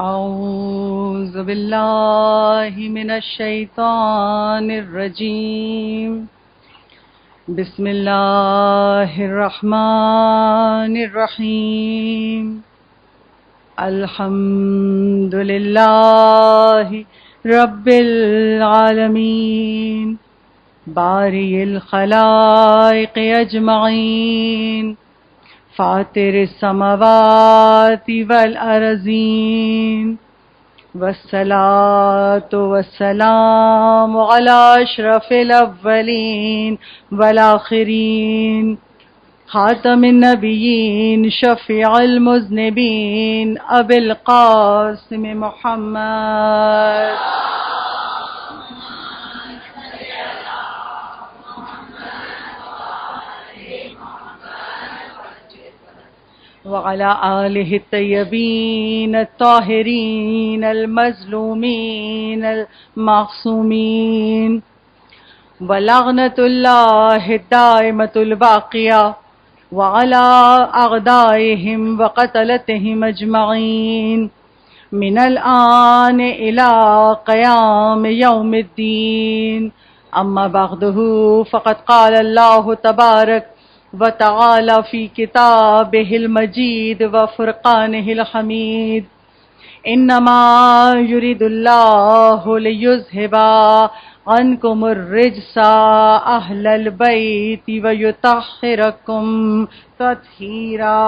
اعوذ باللہ من الشیطان الرجیم بسم اللہ الرحمن الرحیم الحمد للہ رب العالمین باری الخلائق اجمعین فاطر السماوات والارضین والصلاة والسلام على اشرف الاولین والآخرین خاتم النبیین شفیع المذنبین ابی القاسم محمد وعلى آلہ الطیبین الطاہرین المظلومین المعصومین ولعنۃ اللہ الدائمۃ الباقیہ وعلى اعدائہم وقتلتہم اجمعین من الآن الى قیام یوم الدین اما بعدہ فقد قال اللہ تبارک وتعالى في كتابه المجيد وفرقانه الحميد إنما يريد الله ليذهب عنكم الرجس أهل البيت ويطهركم تطهيرا.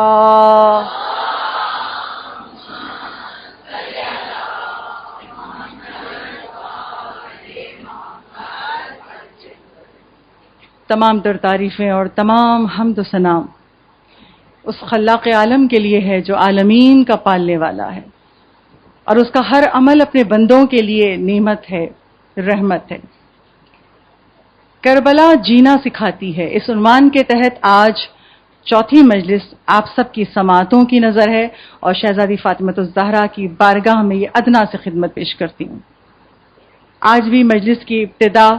تمام در تعریفیں اور تمام حمد و ثنا اس خلاق عالم کے لیے ہے جو عالمین کا پالنے والا ہے اور اس کا ہر عمل اپنے بندوں کے لیے نعمت ہے، رحمت ہے. کربلا جینا سکھاتی ہے، اس عنوان کے تحت آج چوتھی مجلس آپ سب کی سماعتوں کی نظر ہے اور شہزادی فاطمہ الزہرا کی بارگاہ میں یہ ادنا سے خدمت پیش کرتی ہوں. آج بھی مجلس کی ابتدا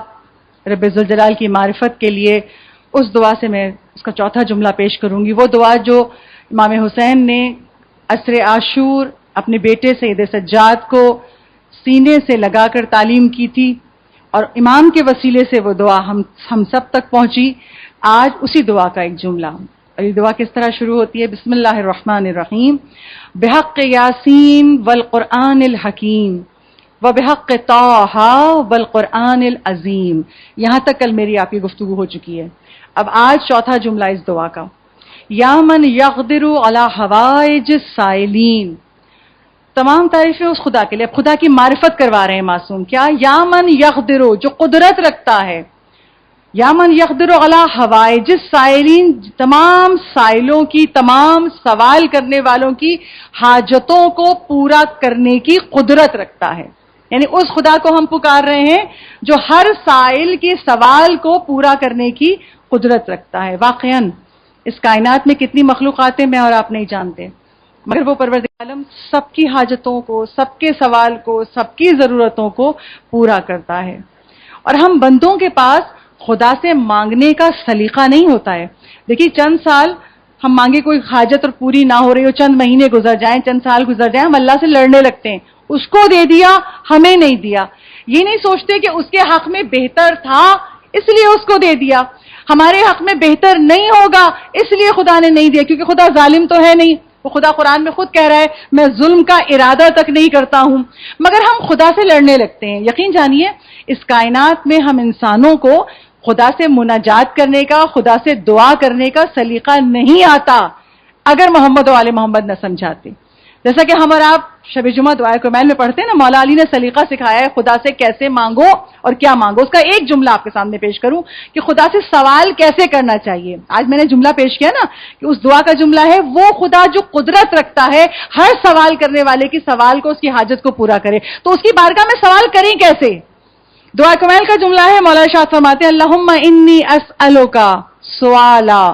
رب ذوالجلال کی معرفت کے لیے اس دعا سے میں اس کا چوتھا جملہ پیش کروں گی، وہ دعا جو امام حسین نے عصر عاشور اپنے بیٹے سید سجاد کو سینے سے لگا کر تعلیم کی تھی اور امام کے وسیلے سے وہ دعا ہم سب تک پہنچی. آج اسی دعا کا ایک جملہ، اور یہ دعا کس طرح شروع ہوتی ہے؟ بسم اللہ الرحمن الرحیم بحق یاسین والقرآن الحکیم وبحق طٰہٰ والقرآن العظیم. یہاں تک کل میری آپ کی گفتگو ہو چکی ہے. اب آج چوتھا جملہ اس دعا کا، یا من یقدر علی حوائج السائلین. تمام تعریفیں اس خدا کے لیے. اب خدا کی معرفت کروا رہے ہیں معصوم. کیا؟ یا من یقدر، جو قدرت رکھتا ہے، یا من یقدر علی حوائج السائلین، تمام سائلوں کی، تمام سوال کرنے والوں کی حاجتوں کو پورا کرنے کی قدرت رکھتا ہے. یعنی اس خدا کو ہم پکار رہے ہیں جو ہر سائل کے سوال کو پورا کرنے کی قدرت رکھتا ہے. واقعاً اس کائنات میں کتنی مخلوقات ہیں میں اور آپ نہیں جانتے، مگر وہ پروردگار عالم سب کی حاجتوں کو، سب کے سوال کو، سب کی ضرورتوں کو پورا کرتا ہے. اور ہم بندوں کے پاس خدا سے مانگنے کا سلیقہ نہیں ہوتا ہے. دیکھیے چند سال ہم مانگے کوئی حاجت اور پوری نہ ہو رہی ہو، چند مہینے گزر جائیں، چند سال گزر جائیں، ہم اللہ سے لڑنے لگتے ہیں، اس کو دے دیا ہمیں نہیں دیا. یہ نہیں سوچتے کہ اس کے حق میں بہتر تھا اس لیے اس کو دے دیا، ہمارے حق میں بہتر نہیں ہوگا اس لیے خدا نے نہیں دیا، کیونکہ خدا ظالم تو ہے نہیں. وہ خدا قرآن میں خود کہہ رہا ہے میں ظلم کا ارادہ تک نہیں کرتا ہوں، مگر ہم خدا سے لڑنے لگتے ہیں. یقین جانیے اس کائنات میں ہم انسانوں کو خدا سے مناجات کرنے کا، خدا سے دعا کرنے کا سلیقہ نہیں آتا اگر محمد و آل محمد نہ سمجھاتے. جیسا کہ ہم اور آپ شب جمعہ دعائے کمیل میں پڑھتے ہیں نا، مولا علی نے سلیقہ سکھایا ہے خدا سے کیسے مانگو اور کیا مانگو. اس کا ایک جملہ آپ کے سامنے پیش کروں کہ خدا سے سوال کیسے کرنا چاہیے. آج میں نے جملہ پیش کیا نا کہ اس دعا کا جملہ ہے وہ خدا جو قدرت رکھتا ہے ہر سوال کرنے والے کی سوال کو، اس کی حاجت کو پورا کرے. تو اس کی بارگاہ میں سوال کریں کیسے؟ دعا کمیل کا جملہ ہے، مولا ارشاد فرماتے ہیں اللہم انی اسألک سوالا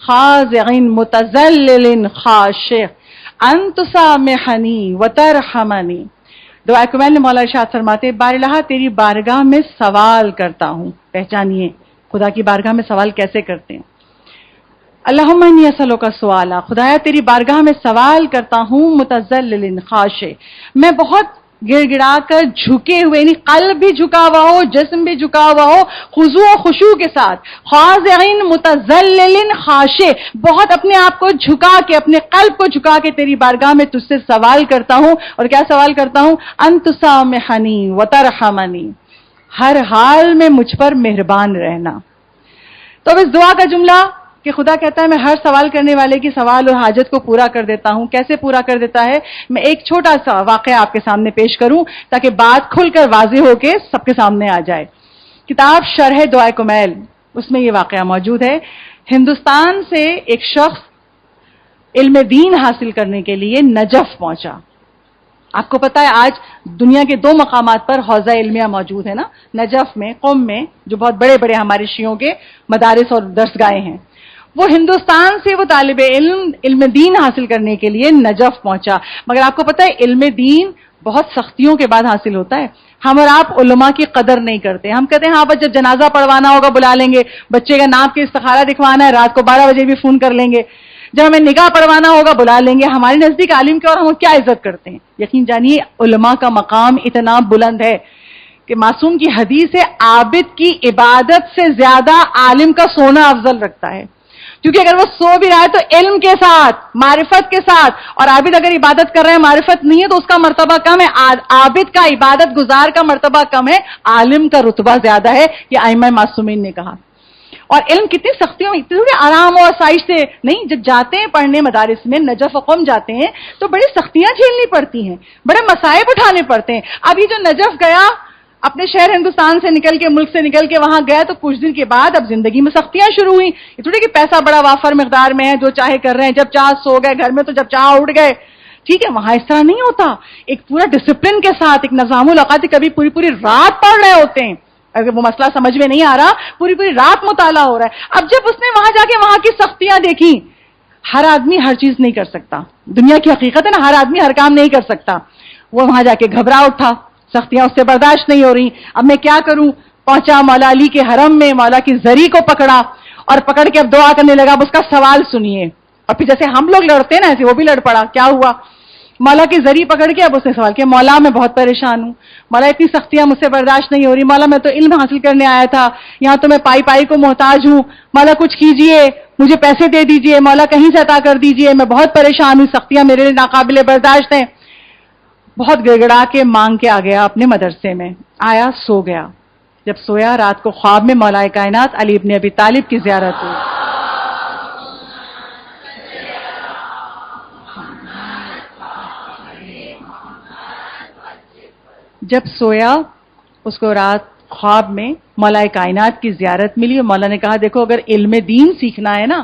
خاضع متذلل خاشع ان تسامحنی وترحمنی. دعا کمیل نے مولا ارشاد فرماتے ہیں بار الہ تیری بارگاہ میں سوال کرتا ہوں. پہچانیے خدا کی بارگاہ میں سوال کیسے کرتے ہیں. اللہم انی اسألک سوالا، خدایا تیری بارگاہ میں سوال کرتا ہوں، متذلل خاشع، میں بہت گڑ گڑا کر جھکے ہوئے، یعنی قلب بھی جھکا ہوا ہو، جسم بھی جھکا ہوا ہو، خضوع و خشوع کے ساتھ، خاضعین متذلل خاشع، بہت اپنے آپ کو جھکا کے، اپنے قلب کو جھکا کے تیری بارگاہ میں تجھ سے سوال کرتا ہوں. اور کیا سوال کرتا ہوں؟ ان تسامحنی وترحمنی، ہر حال میں مجھ پر مہربان رہنا. تو اب اس دعا کا جملہ کہ خدا کہتا ہے میں ہر سوال کرنے والے کی سوال اور حاجت کو پورا کر دیتا ہوں. کیسے پورا کر دیتا ہے؟ میں ایک چھوٹا سا واقعہ آپ کے سامنے پیش کروں تاکہ بات کھل کر واضح ہو کے سب کے سامنے آ جائے. کتاب شرح دعائے کمیل، اس میں یہ واقعہ موجود ہے. ہندوستان سے ایک شخص علم دین حاصل کرنے کے لیے نجف پہنچا. آپ کو پتا ہے آج دنیا کے 2 مقامات پر حوزہ علمیہ موجود ہے نا، نجف میں، قم میں، جو بہت بڑے بڑے ہمارے شیعوں کے مدارس اور درسگاہیں ہیں. وہ ہندوستان سے وہ طالب علم دین حاصل کرنے کے لیے نجف پہنچا. مگر آپ کو پتا ہے علم دین بہت سختیوں کے بعد حاصل ہوتا ہے. ہم اور آپ علماء کی قدر نہیں کرتے. ہم کہتے ہیں ہاں بس جب جنازہ پڑھوانا ہوگا بلا لیں گے، بچے کا نام کے استخارہ دکھوانا ہے رات کو 12 بجے بھی فون کر لیں گے، جب ہمیں نکاح پڑھوانا ہوگا بلا لیں گے. ہمارے نزدیک عالم کے اور ہم کیا عزت کرتے ہیں. یقین جانیے علماء کا مقام اتنا بلند ہے کہ معصوم کی حدیث ہے عابد کی عبادت سے زیادہ عالم کا سونا افضل رکھتا ہے. کیونکہ اگر وہ سو بھی رہا ہے تو علم کے ساتھ، معرفت کے ساتھ، اور عابد اگر عبادت کر رہے ہیں معرفت نہیں ہے تو اس کا مرتبہ کم ہے. عابد کا، عبادت گزار کا مرتبہ کم ہے، عالم کا رتبہ زیادہ ہے. یہ ائمہ معصومین نے کہا. اور علم کتنی سختیوں میں، اتنی آرام و آسائش سے نہیں. جب جاتے ہیں پڑھنے مدارس میں، نجف و قم جاتے ہیں تو بڑی سختیاں جھیلنی پڑتی ہیں، بڑے مصائب اٹھانے پڑتے ہیں. اب یہ جو نجف گیا اپنے شہر ہندوستان سے نکل کے، ملک سے نکل کے وہاں گیا تو کچھ دن کے بعد اب زندگی میں سختیاں شروع ہوئی. یہ تھوڑی کہ پیسہ بڑا وافر مقدار میں ہے، جو چاہے کر رہے ہیں، جب چاہ سو گئے گھر میں تو جب چاہ اٹھ گئے. ٹھیک ہے، وہاں اس طرح نہیں ہوتا. ایک پورا ڈسپلن کے ساتھ، ایک نظام الاوقات، کبھی پوری پوری رات پڑھ رہے ہوتے ہیں. اگر وہ مسئلہ سمجھ میں نہیں آ رہا، پوری پوری رات مطالعہ ہو رہا ہے. اب جب اس نے وہاں جا کے وہاں کی سختیاں دیکھی، ہر آدمی ہر چیز نہیں کر سکتا. دنیا کی حقیقت ہے نا، ہر آدمی ہر کام نہیں کر سکتا. وہ وہاں جا کے گھبرا اٹھا، سختیاں اس سے برداشت نہیں ہو رہی. اب میں کیا کروں؟ پہنچا مولا علی کے حرم میں، مولا کی زری کو پکڑا اور پکڑ کے اب دعا کرنے لگا. اب اس کا سوال سنیے. اور پھر جیسے ہم لوگ لڑتے ہیں نا، ایسے وہ بھی لڑ پڑا. کیا ہوا؟ مولا کی زری پکڑ کے اب اس نے سوال کیا، مولا میں بہت پریشان ہوں، مولا اتنی سختیاں مجھ سے برداشت نہیں ہو رہی، مولا میں تو علم حاصل کرنے آیا تھا، یہاں تو میں پائی پائی کو محتاج ہوں، مولا کچھ کیجئے، مجھے پیسے دے دیجئے، مولا کہیں سے عطا کر دیجئے، میں بہت پریشان ہوں، سختیاں میرے لیے ناقابل برداشت ہیں. بہت گڑگڑا کے مانگ کے آ گیا اپنے مدرسے میں، آیا سو گیا. جب سویا رات کو خواب میں مولا کائنات علی ابن ابی طالب کی زیارت ہوئی. جب سویا اس کو رات خواب میں مولا کائنات کی زیارت ملی اور مولا نے کہا دیکھو اگر علم دین سیکھنا ہے نا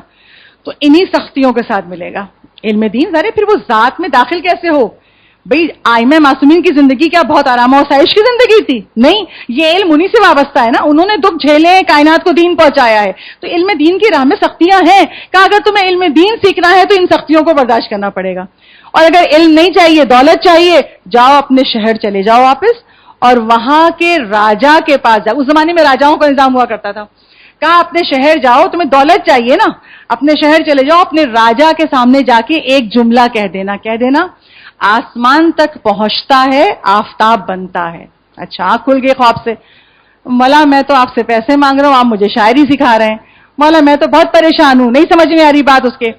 تو انہی سختیوں کے ساتھ ملے گا. علم دین ذرا پھر وہ ذات میں داخل کیسے ہو؟ بھئی ائمہ معصومین کی زندگی کیا بہت آرام و آسائش کی زندگی تھی؟ نہیں، یہ علم انہی سے وابستہ ہے نا. انہوں نے دکھ جھیلے ہیں، کائنات کو دین پہنچایا ہے، تو علم دین کی راہ میں سختیاں ہیں. کہا اگر تمہیں علم دین سیکھنا ہے تو ان سختیوں کو برداشت کرنا پڑے گا. اور اگر علم نہیں چاہیے، دولت چاہیے، جاؤ اپنے شہر چلے جاؤ واپس اور وہاں کے راجا کے پاس جاؤ. اس زمانے میں راجاؤں کا نظام ہوا کرتا تھا. کہا اپنے شہر جاؤ، تمہیں دولت چاہیے نا، اپنے شہر چلے جاؤ، اپنے راجا کے سامنے جا کے ایک جملہ کہہ دینا آسمان تک پہنچتا ہے آفتاب بنتا ہے. اچھا، آنکھ کھل گئی خواب سے. مولا میں تو آپ سے پیسے مانگ رہا ہوں، آپ مجھے شاعری سکھا رہے ہیں. مولا میں تو بہت پریشان ہوں، نہیں سمجھ میں آ رہی بات اس کے.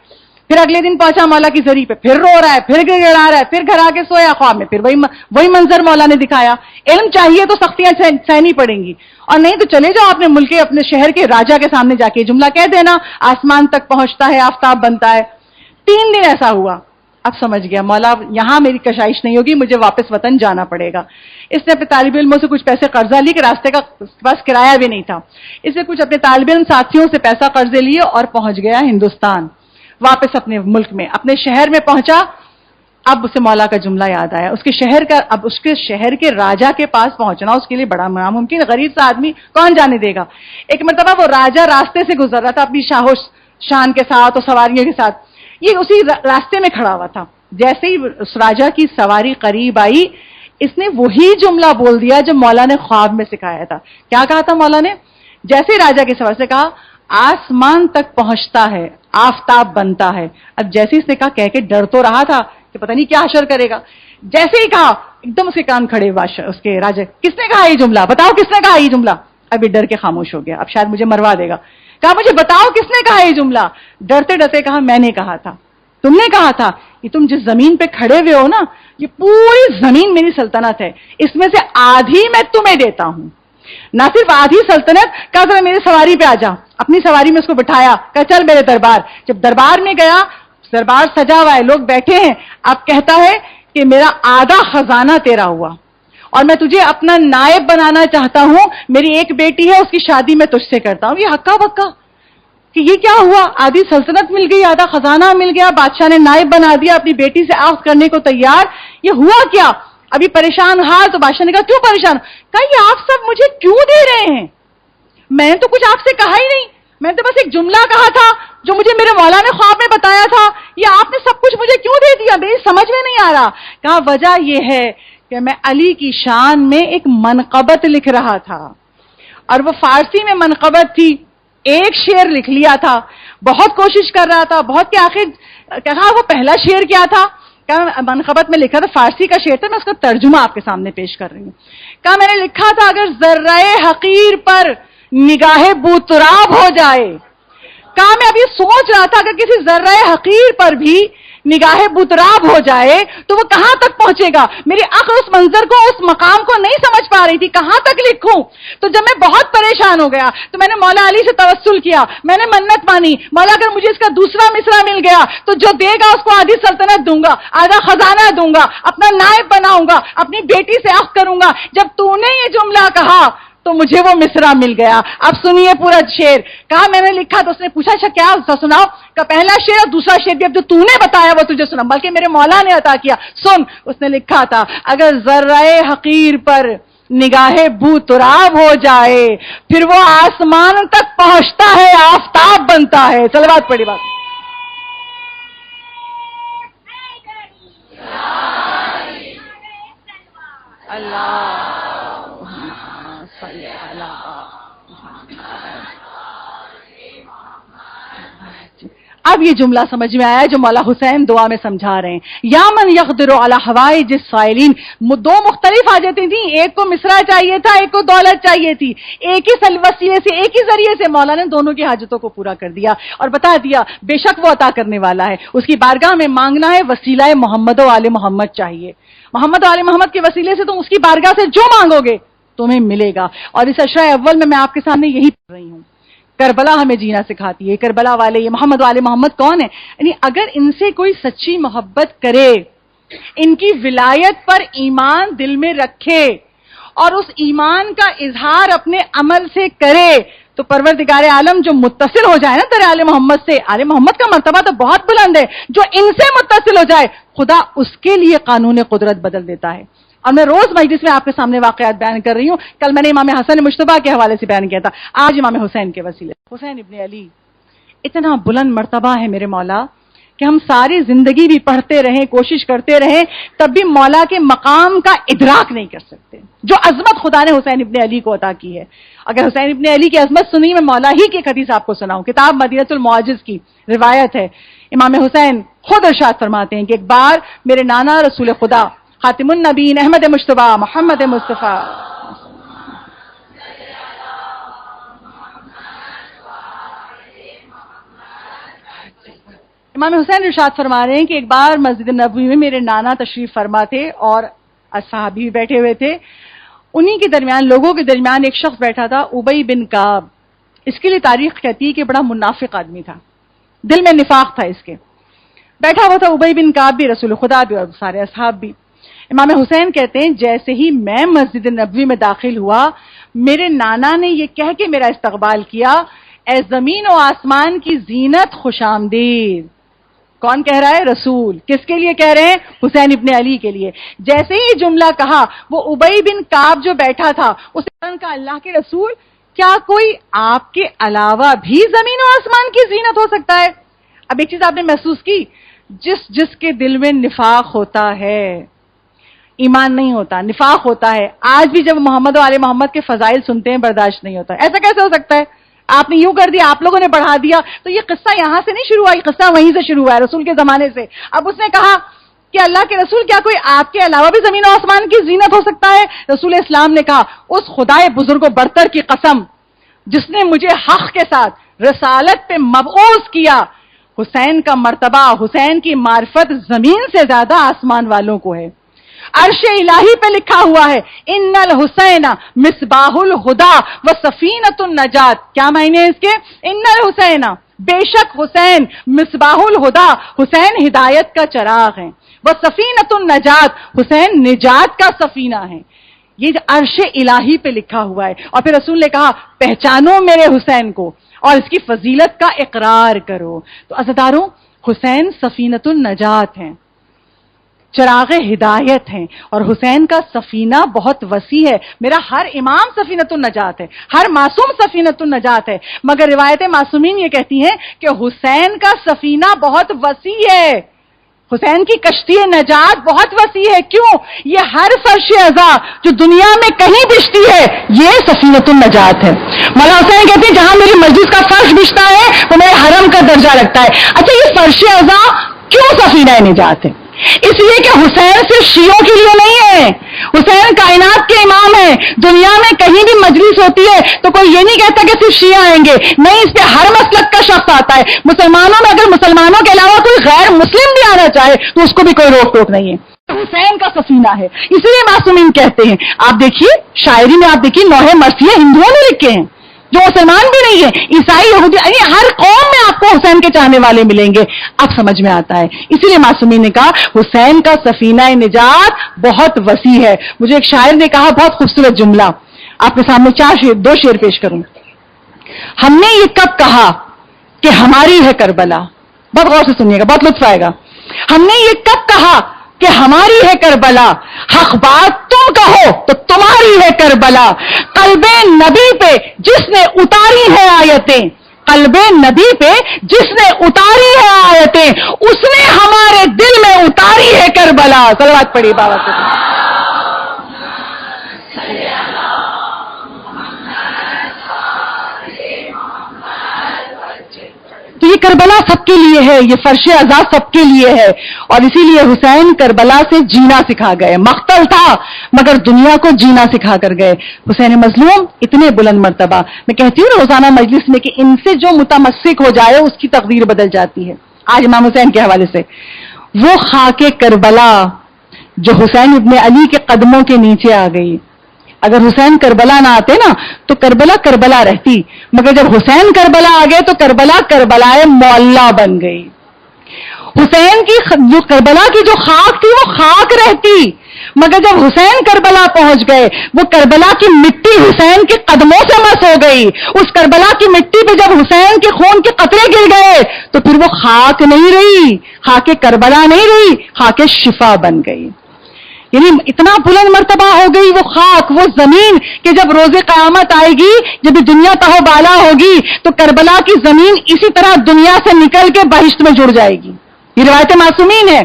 پھر اگلے دن پہنچا مولا کی زری پہ، پھر رو رہا ہے، پھر گڑگڑا رہا ہے، پھر گھر آ کے سویا. خواب میں پھر وہی منظر مولا نے دکھایا. علم چاہیے تو سختیاں سہنی پڑیں گی، اور نہیں تو چلے جاؤ اپنے ملک کے، اپنے شہر کے راجا کے سامنے جا کے جملہ کہہ دینا آسمان تک پہنچتا ہے آفتاب بنتا ہے. 3 دن ایسا ہوا. اب سمجھ گیا مولا یہاں میری کشائش نہیں ہوگی، مجھے واپس وطن جانا پڑے گا. اس نے اپنے طالب علموں سے کچھ پیسے قرضہ لی کہ راستے کا بس کرایہ بھی نہیں تھا. اس نے کچھ اپنے طالب علم ساتھیوں سے پیسہ قرضے لیے اور پہنچ گیا ہندوستان، واپس اپنے ملک میں، اپنے شہر میں پہنچا. اب اسے مولا کا جملہ یاد آیا. اس کے شہر کا، اب اس کے شہر کے راجا کے پاس پہنچنا اس کے لیے بڑا ناممکن ہے. غریب سا آدمی کون جانے دے گا. ایک مرتبہ وہ راجا راستے سے گزر رہا تھا اپنی شاہ و شان کے ساتھ اور سواریوں کے ساتھ. یہ اسی راستے میں کھڑا ہوا تھا. جیسے ہی اس راجا کی سواری قریب آئی، اس نے وہی جملہ بول دیا جو مولا نے خواب میں سکھایا تھا. کیا کہا تھا مولا نے؟ جیسے ہی راجا کی سواری سے کہا آسمان تک پہنچتا ہے آفتاب بنتا ہے. اب جیسے اس نے کہا، کہہ کے ڈر تو رہا تھا کہ پتہ نہیں کیا حشر کرے گا، جیسے ہی کہا ایک دم اس کے کان کھڑے اس کے راجا، کس نے کہا یہ جملہ؟ بتاؤ کس نے کہا یہ جملہ؟ ابھی ڈر کے خاموش ہو گیا، اب شاید مجھے مروا دے گا. کہا مجھے بتاؤ کس نے کہا یہ جملہ؟ ڈرتے ڈرتے کہا میں نے کہا تھا. تم نے کہا تھا کہ تم جس زمین پہ کھڑے ہوئے ہو نا، یہ پوری زمین میری سلطنت ہے، اس میں سے آدھی میں تمہیں دیتا ہوں. نہ صرف آدھی سلطنت، کہا ذرا میرے سواری پہ آ جا. اپنی سواری میں اس کو بٹھایا، کہا چل میرے دربار. جب دربار میں گیا، دربار سجا ہوا ہے، لوگ بیٹھے ہیں. اب کہتا ہے کہ میرا آدھا خزانہ تیرا ہوا اور میں تجھے اپنا نائب بنانا چاہتا ہوں. میری ایک بیٹی ہے، اس کی شادی میں تجھ سے کرتا ہوں. یہ ہکا بکا کہ یہ کیا ہوا؟ آدھی سلطنت مل گئی، آدھا خزانہ مل گیا، بادشاہ نے نائب بنا دیا، اپنی بیٹی سے عقد کرنے کو تیار. یہ ہوا کیا؟ ابھی پریشان حال. تو بادشاہ نے کہا کیوں پریشان؟ کہا یہ آپ سب مجھے کیوں دے رہے ہیں؟ میں نے تو کچھ آپ سے کہا ہی نہیں، میں نے تو بس ایک جملہ کہا تھا جو مجھے میرے مولا نے خواب میں بتایا تھا. یہ آپ نے سب کچھ مجھے کیوں دے دیا؟ میری سمجھ میں نہیں آ رہا. کہا وجہ یہ ہے کہ میں علی کی شان میں ایک منقبت لکھ رہا تھا، اور وہ فارسی میں منقبت تھی. ایک شعر لکھ لیا تھا، بہت کوشش کر رہا تھا، بہت کہ آخر کہا وہ پہلا شعر کیا تھا؟ کہا منقبت میں لکھا تھا، فارسی کا شعر تھا، میں اس کا ترجمہ آپ کے سامنے پیش کر رہی ہوں. کہا میں نے لکھا تھا اگر ذرہ حقیر پر نگاہ بوتراب ہو جائے. کہا میں ابھی سوچ رہا تھا اگر کسی ذرہ حقیر پر بھی نگاہ بوتراب ہو جائے تو وہ کہاں تک پہنچے گا. میری عقل اس منظر کو، اس مقام کو نہیں سمجھ پا رہی تھی، کہاں تک لکھوں. تو جب میں بہت پریشان ہو گیا تو میں نے مولا علی سے توسل کیا، میں نے منت مانی، مولا اگر مجھے اس کا دوسرا مصرع مل گیا تو جو دے گا اس کو آدھی سلطنت دوں گا، آدھا خزانہ دوں گا، اپنا نائب بناؤں گا، اپنی بیٹی سے عقد کروں گا. جب تو نے یہ جملہ کہا تو مجھے وہ مصرع مل گیا. اب سنیے پورا شعر. کہا میں نے لکھا تو اس نے پوچھا اچھا کیا سناؤ؟ کہ پہلا شعر اور دوسرا شعر بھی اب جو تو نے بتایا وہ تجھے سنا، بلکہ میرے مولا نے عطا کیا. سن. اس نے لکھا تھا اگر ذرہ حقیر پر نگاہ بو تراب ہو جائے پھر وہ آسمان تک پہنچتا ہے، آفتاب بنتا ہے. صلوات پڑھی بات. اللہ اب یہ جملہ سمجھ میں آیا جو مولا حسین دعا میں سمجھا رہے ہیں. یا من یقدر علی حوائج السائلین. دو مختلف حاجتیں تھیں، ایک کو مصرع چاہیے تھا، ایک کو دولت چاہیے تھی. ایک ہی وسیلے سے، ایک ہی ذریعے سے مولا نے دونوں کی حاجتوں کو پورا کر دیا اور بتا دیا بے شک وہ عطا کرنے والا ہے. اس کی بارگاہ میں مانگنا ہے وسیلہ محمد و آل محمد چاہیے. محمد و آل محمد کے وسیلے سے تم اس کی بارگاہ سے جو مانگو گے تمہیں ملے گا. اور اس عشرہ اول میں آپ کے سامنے یہی پڑھ رہی ہوں. کربلا ہمیں جینا سکھاتی ہے. کربلا والے یہ محمد والے محمد کون ہیں؟ یعنی اگر ان سے کوئی سچی محبت کرے، ان کی ولایت پر ایمان دل میں رکھے اور اس ایمان کا اظہار اپنے عمل سے کرے تو پروردگار عالم جو متصل ہو جائے نا در آل محمد سے، آل محمد کا مرتبہ تو بہت بلند ہے، جو ان سے متصل ہو جائے خدا اس کے لیے قانون قدرت بدل دیتا ہے. اور میں روز مجلس میں آپ کے سامنے واقعات بیان کر رہی ہوں. کل میں نے امام حسن مجتبیٰ کے حوالے سے بیان کیا تھا، آج امام حسین کے وسیلے. حسین ابن علی اتنا بلند مرتبہ ہے میرے مولا کہ ہم ساری زندگی بھی پڑھتے رہیں، کوشش کرتے رہیں، تب بھی مولا کے مقام کا ادراک نہیں کر سکتے جو عظمت خدا نے حسین ابن علی کو عطا کی ہے. اگر حسین ابن علی کی عظمت سنی، میں مولا ہی کی ایک حدیث آپ کو سناؤں. کتاب مدینۃ المعجز کی روایت ہے. امام حسین خود ارشاد فرماتے ہیں کہ ایک بار میرے نانا رسول خدا خاتم النبیین احمد مجتبیٰ محمد مصطفیٰ امام حسین ارشاد فرما رہے ہیں کہ ایک بار مسجد نبوی میں میرے نانا تشریف فرما تھے اور اصحابی بھی بیٹھے ہوئے تھے. انہی کے درمیان، لوگوں کے درمیان ایک شخص بیٹھا تھا، ابی بن کعب. اس کے لیے تاریخ کہتی ہے کہ بڑا منافق آدمی تھا، دل میں نفاق تھا اس کے. بیٹھا ہوا تھا ابی بن کعب بھی، رسول خدا بھی اور سارے اصحاب بھی. امام حسین کہتے ہیں جیسے ہی میں مسجد نبوی میں داخل ہوا، میرے نانا نے یہ کہہ کے میرا استقبال کیا، اے زمین و آسمان کی زینت خوش آمدید. کون کہہ رہا ہے؟ رسول. کس کے لیے کہہ رہے ہیں؟ حسین ابن علی کے لیے. جیسے ہی جملہ کہا، وہ ابی بن کعب جو بیٹھا تھا اس نے کہا اللہ کے رسول، کیا کوئی آپ کے علاوہ بھی زمین و آسمان کی زینت ہو سکتا ہے؟ اب ایک چیز آپ نے محسوس کی، جس کے دل میں نفاق ہوتا ہے، ایمان نہیں ہوتا، نفاق ہوتا ہے، آج بھی جب محمد و آل محمد کے فضائل سنتے ہیں برداشت نہیں ہوتا. ایسا کیسے ہو سکتا ہے؟ آپ نے یوں کر دیا, آپ لوگوں نے بڑھا دیا. تو یہ قصہ یہاں سے نہیں شروع ہوا, یہ قصہ وہیں سے شروع ہوا ہے, رسول کے زمانے سے. اب اس نے کہا کہ اللہ کے رسول, کیا کوئی آپ کے علاوہ بھی زمین و آسمان کی زینت ہو سکتا ہے؟ رسول اسلام نے کہا, اس خدائے بزرگ و برتر کی قسم جس نے مجھے حق کے ساتھ رسالت پہ مبعوث کیا, حسین کا مرتبہ, حسین کی معرفت زمین سے زیادہ آسمان والوں کو ہے. عرش الہی پہ لکھا ہوا ہے, ان الحسین مصباح الہدا و سفینۃ النجات. کیا معنی ہے اس کے؟ ان الحسین, بے شک حسین, مصباح الہدا, حسین ہدایت کا چراغ ہے, وہ سفینۃ النجات, حسین نجات کا سفینہ ہے. یہ عرش الہی پہ لکھا ہوا ہے. اور پھر رسول نے کہا پہچانو میرے حسین کو اور اس کی فضیلت کا اقرار کرو. تو عزیزاروں, حسین سفینۃ النجات ہیں, چراغ ہدایت ہیں, اور حسین کا سفینہ بہت وسیع ہے. میرا ہر امام سفینۃ النجات ہے, ہر معصوم سفینۃ النجات ہے, مگر روایت معصومین یہ کہتی ہیں کہ حسین کا سفینہ بہت وسیع ہے, حسین کی کشتی نجات بہت وسیع ہے. کیوں؟ یہ ہر فرش اعضا جو دنیا میں کہیں بچتی ہے یہ سفینۃ النجات ہے. مولا حسین کہتے ہیں جہاں میری مسجد کا فرش بچتا ہے وہ میرے حرم کا درجہ رکھتا ہے. اچھا, یہ فرش اعضا کیوں سفینہ نجات ہے؟ اس لیے کہ حسین صرف شیعوں کے لیے نہیں ہے, حسین کائنات کے امام ہیں. دنیا میں کہیں بھی مجلس ہوتی ہے تو کوئی یہ نہیں کہتا کہ صرف شیعہ آئیں گے, نہیں, اس پہ ہر مسلک کا شخص آتا ہے. مسلمانوں میں اگر مسلمانوں کے علاوہ کوئی غیر مسلم بھی آنا چاہے تو اس کو بھی کوئی روک ٹوک نہیں ہے. حسین کا سفینہ ہے, اس لیے معصومین کہتے ہیں. آپ دیکھیے شاعری میں, آپ دیکھیے لوح مرثیہ ہندوؤں نے لکھے ہیں جو مسلمان بھی نہیں ہے, عیسائی, یہودی, یعنی ہر قوم میں آپ کو حسین کے چاہنے والے ملیں گے. اب سمجھ میں آتا ہے. اسی لیے معصومین نے کہا حسین کا سفینہ نجات بہت وسیع ہے. مجھے ایک شاعر نے کہا بہت خوبصورت جملہ, آپ کے سامنے دو شعر پیش کروں. ہم نے یہ کب کہا کہ ہماری ہے کربلا, بہت غور سے سنیے گا, بہت لطف آئے گا. ہم نے یہ کب کہا کہ ہماری ہے کربلا, حق بات تم کہو تو تمہاری ہے کربلا. قلب نبی پہ جس نے اتاری ہے آیتیں, قلب نبی پہ جس نے اتاری ہے آیتیں, اس نے ہمارے دل میں اتاری ہے کربلا. صلوات پڑھی بابا سے. تو یہ کربلا سب کے لیے ہے, یہ فرش اعضا سب کے لیے ہے. اور اسی لیے حسین کربلا سے جینا سکھا گئے. مقتل تھا مگر دنیا کو جینا سکھا کر گئے. حسین مظلوم اتنے بلند مرتبہ, میں کہتی ہوں روزانہ مجلس میں کہ ان سے جو متمسک ہو جائے اس کی تقدیر بدل جاتی ہے. آج امام حسین کے حوالے سے, وہ خاک کربلا جو حسین ابن علی کے قدموں کے نیچے آ گئی. اگر حسین کربلا نہ آتے نا تو کربلا کربلا رہتی, مگر جب حسین کربلا آ گئے تو کربلا کربلائے معلیٰ بن گئی. حسین کی جو کربلا کی جو خاک تھی وہ خاک رہتی, مگر جب حسین کربلا پہنچ گئے وہ کربلا کی مٹی حسین کے قدموں سے مس ہو گئی. اس کربلا کی مٹی پہ جب حسین کے خون کے قطرے گر گئے تو پھر وہ خاک نہیں رہی, خاک کربلا نہیں رہی, خاک شفا بن گئی. یعنی اتنا بلند مرتبہ ہو گئی وہ خاک, وہ زمین کہ جب روز قیامت آئے گی, جب دنیا تہو بالا ہوگی تو کربلا کی زمین اسی طرح دنیا سے نکل کے بہشت میں جڑ جائے گی. یہ روایت معصومین ہے.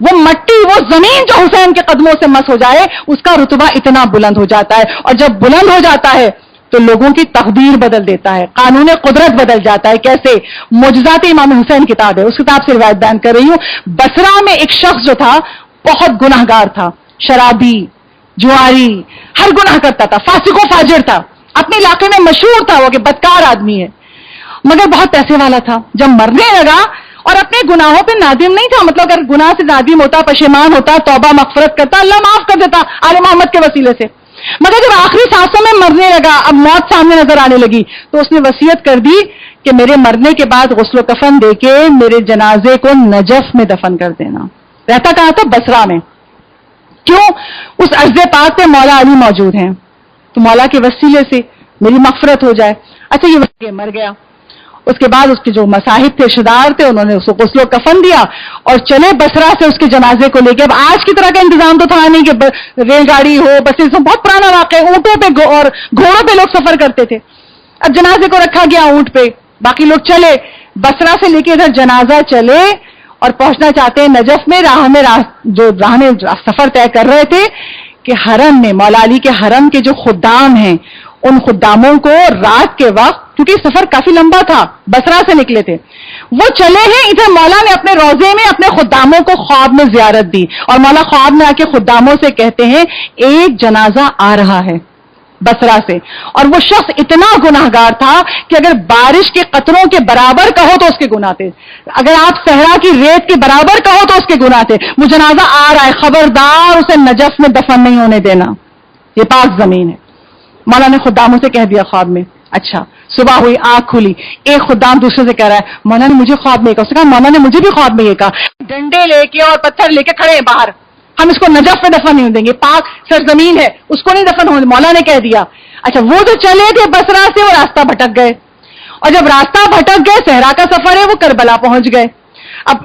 وہ مٹی, وہ زمین جو حسین کے قدموں سے مس ہو جائے اس کا رتبہ اتنا بلند ہو جاتا ہے. اور جب بلند ہو جاتا ہے تو لوگوں کی تقدیر بدل دیتا ہے, قانون قدرت بدل جاتا ہے. کیسے؟ معجزات امام حسین کتاب ہے, اس کتاب سے روایت بیان کر رہی ہوں. بصرہ میں ایک شخص جو تھا بہت گناہگار تھا, شرابی, جواری, ہر گناہ کرتا تھا, فاسق و فاجر تھا, اپنے علاقے میں مشہور تھا وہ کہ بدکار آدمی ہے, مگر بہت پیسے والا تھا. جب مرنے لگا اور اپنے گناہوں پہ نادم نہیں تھا, مطلب اگر گناہ سے نادم ہوتا, پشیمان ہوتا, توبہ مغفرت کرتا, اللہ معاف کر دیتا آل محمد کے وسیلے سے. مگر جب آخری سانسوں میں مرنے لگا, اب موت سامنے نظر آنے لگی, تو اس نے وصیت کر دی کہ میرے مرنے کے بعد غسل و کفن دے کے میرے جنازے کو نجف میں دفن کر دینا. رہتا کہاں تھا؟ بصرہ میں. کیوں؟ اس عرض پاک پہ مولا علی موجود ہیں, تو مولا کے وسیلے سے میری مغفرت ہو جائے. اچھا, یہ مر گیا. اس کے بعد اس کے جو مصاحب تھے, رشتہ دار تھے, انہوں نے اس کو غسل و کفن دیا اور چلے بصرہ سے اس کے جنازے کو لے کے. اب آج کی طرح کا انتظام تو تھا نہیں کہ ریل گاڑی ہو, بسیں, بہت پرانا واقعہ ہے. اونٹوں پہ اور گھوڑوں پہ لوگ سفر کرتے تھے. اب جنازے کو رکھا گیا اونٹ پہ, باقی لوگ چلے بصرہ سے لے کے ادھر جنازہ چلے اور پہنچنا چاہتے ہیں نجف میں. راہ میں سفر طے کر رہے تھے کہ حرم میں, مولا علی کے حرم کے جو خدام ہیں, ان خداموں کو رات کے وقت کیونکہ سفر کافی لمبا تھا، بصرہ سے نکلے تھے. وہ چلے ہیں، ادھر مولا نے اپنے روضے میں اپنے خداموں کو خواب میں زیارت دی، اور مولا خواب میں آ کے خداموں سے کہتے ہیں ایک جنازہ آ رہا ہے بصرہ سے، اور وہ شخص اتنا گناہگار تھا کہ اگر بارش کے قطروں کے برابر کہو تو اس کے گناہ تھے، اگر آپ صحرا کی ریت کے برابر کہو تو اس کے گناہ تھے. وہ جنازہ آ رہا ہے، خبردار اسے نجف میں دفن نہیں ہونے دینا، یہ پاک زمین ہے. مولا نے خداموں سے کہہ دیا خواب میں. اچھا، صبح ہوئی، آنکھ کھلی، ایک خدام دوسرے سے کہہ رہا ہے مولا نے مجھے خواب میں کہا. اس نے کہا مولا نے مجھے بھی خواب میں یہ کہا، ڈنڈے لے کے اور پتھر لے کے کھڑے ہیں باہر، ہم اس کو نجف میں دفن نہیں دیں گے، پاک سرزمین ہے، اس کو نہیں دفن ہونے. مولا نے کہہ دیا. اچھا، وہ جو چلے تھے بصرہ سے وہ راستہ بھٹک گئے، اور جب راستہ بھٹک گئے، صحرا کا سفر ہے، وہ کربلا پہنچ گئے. اب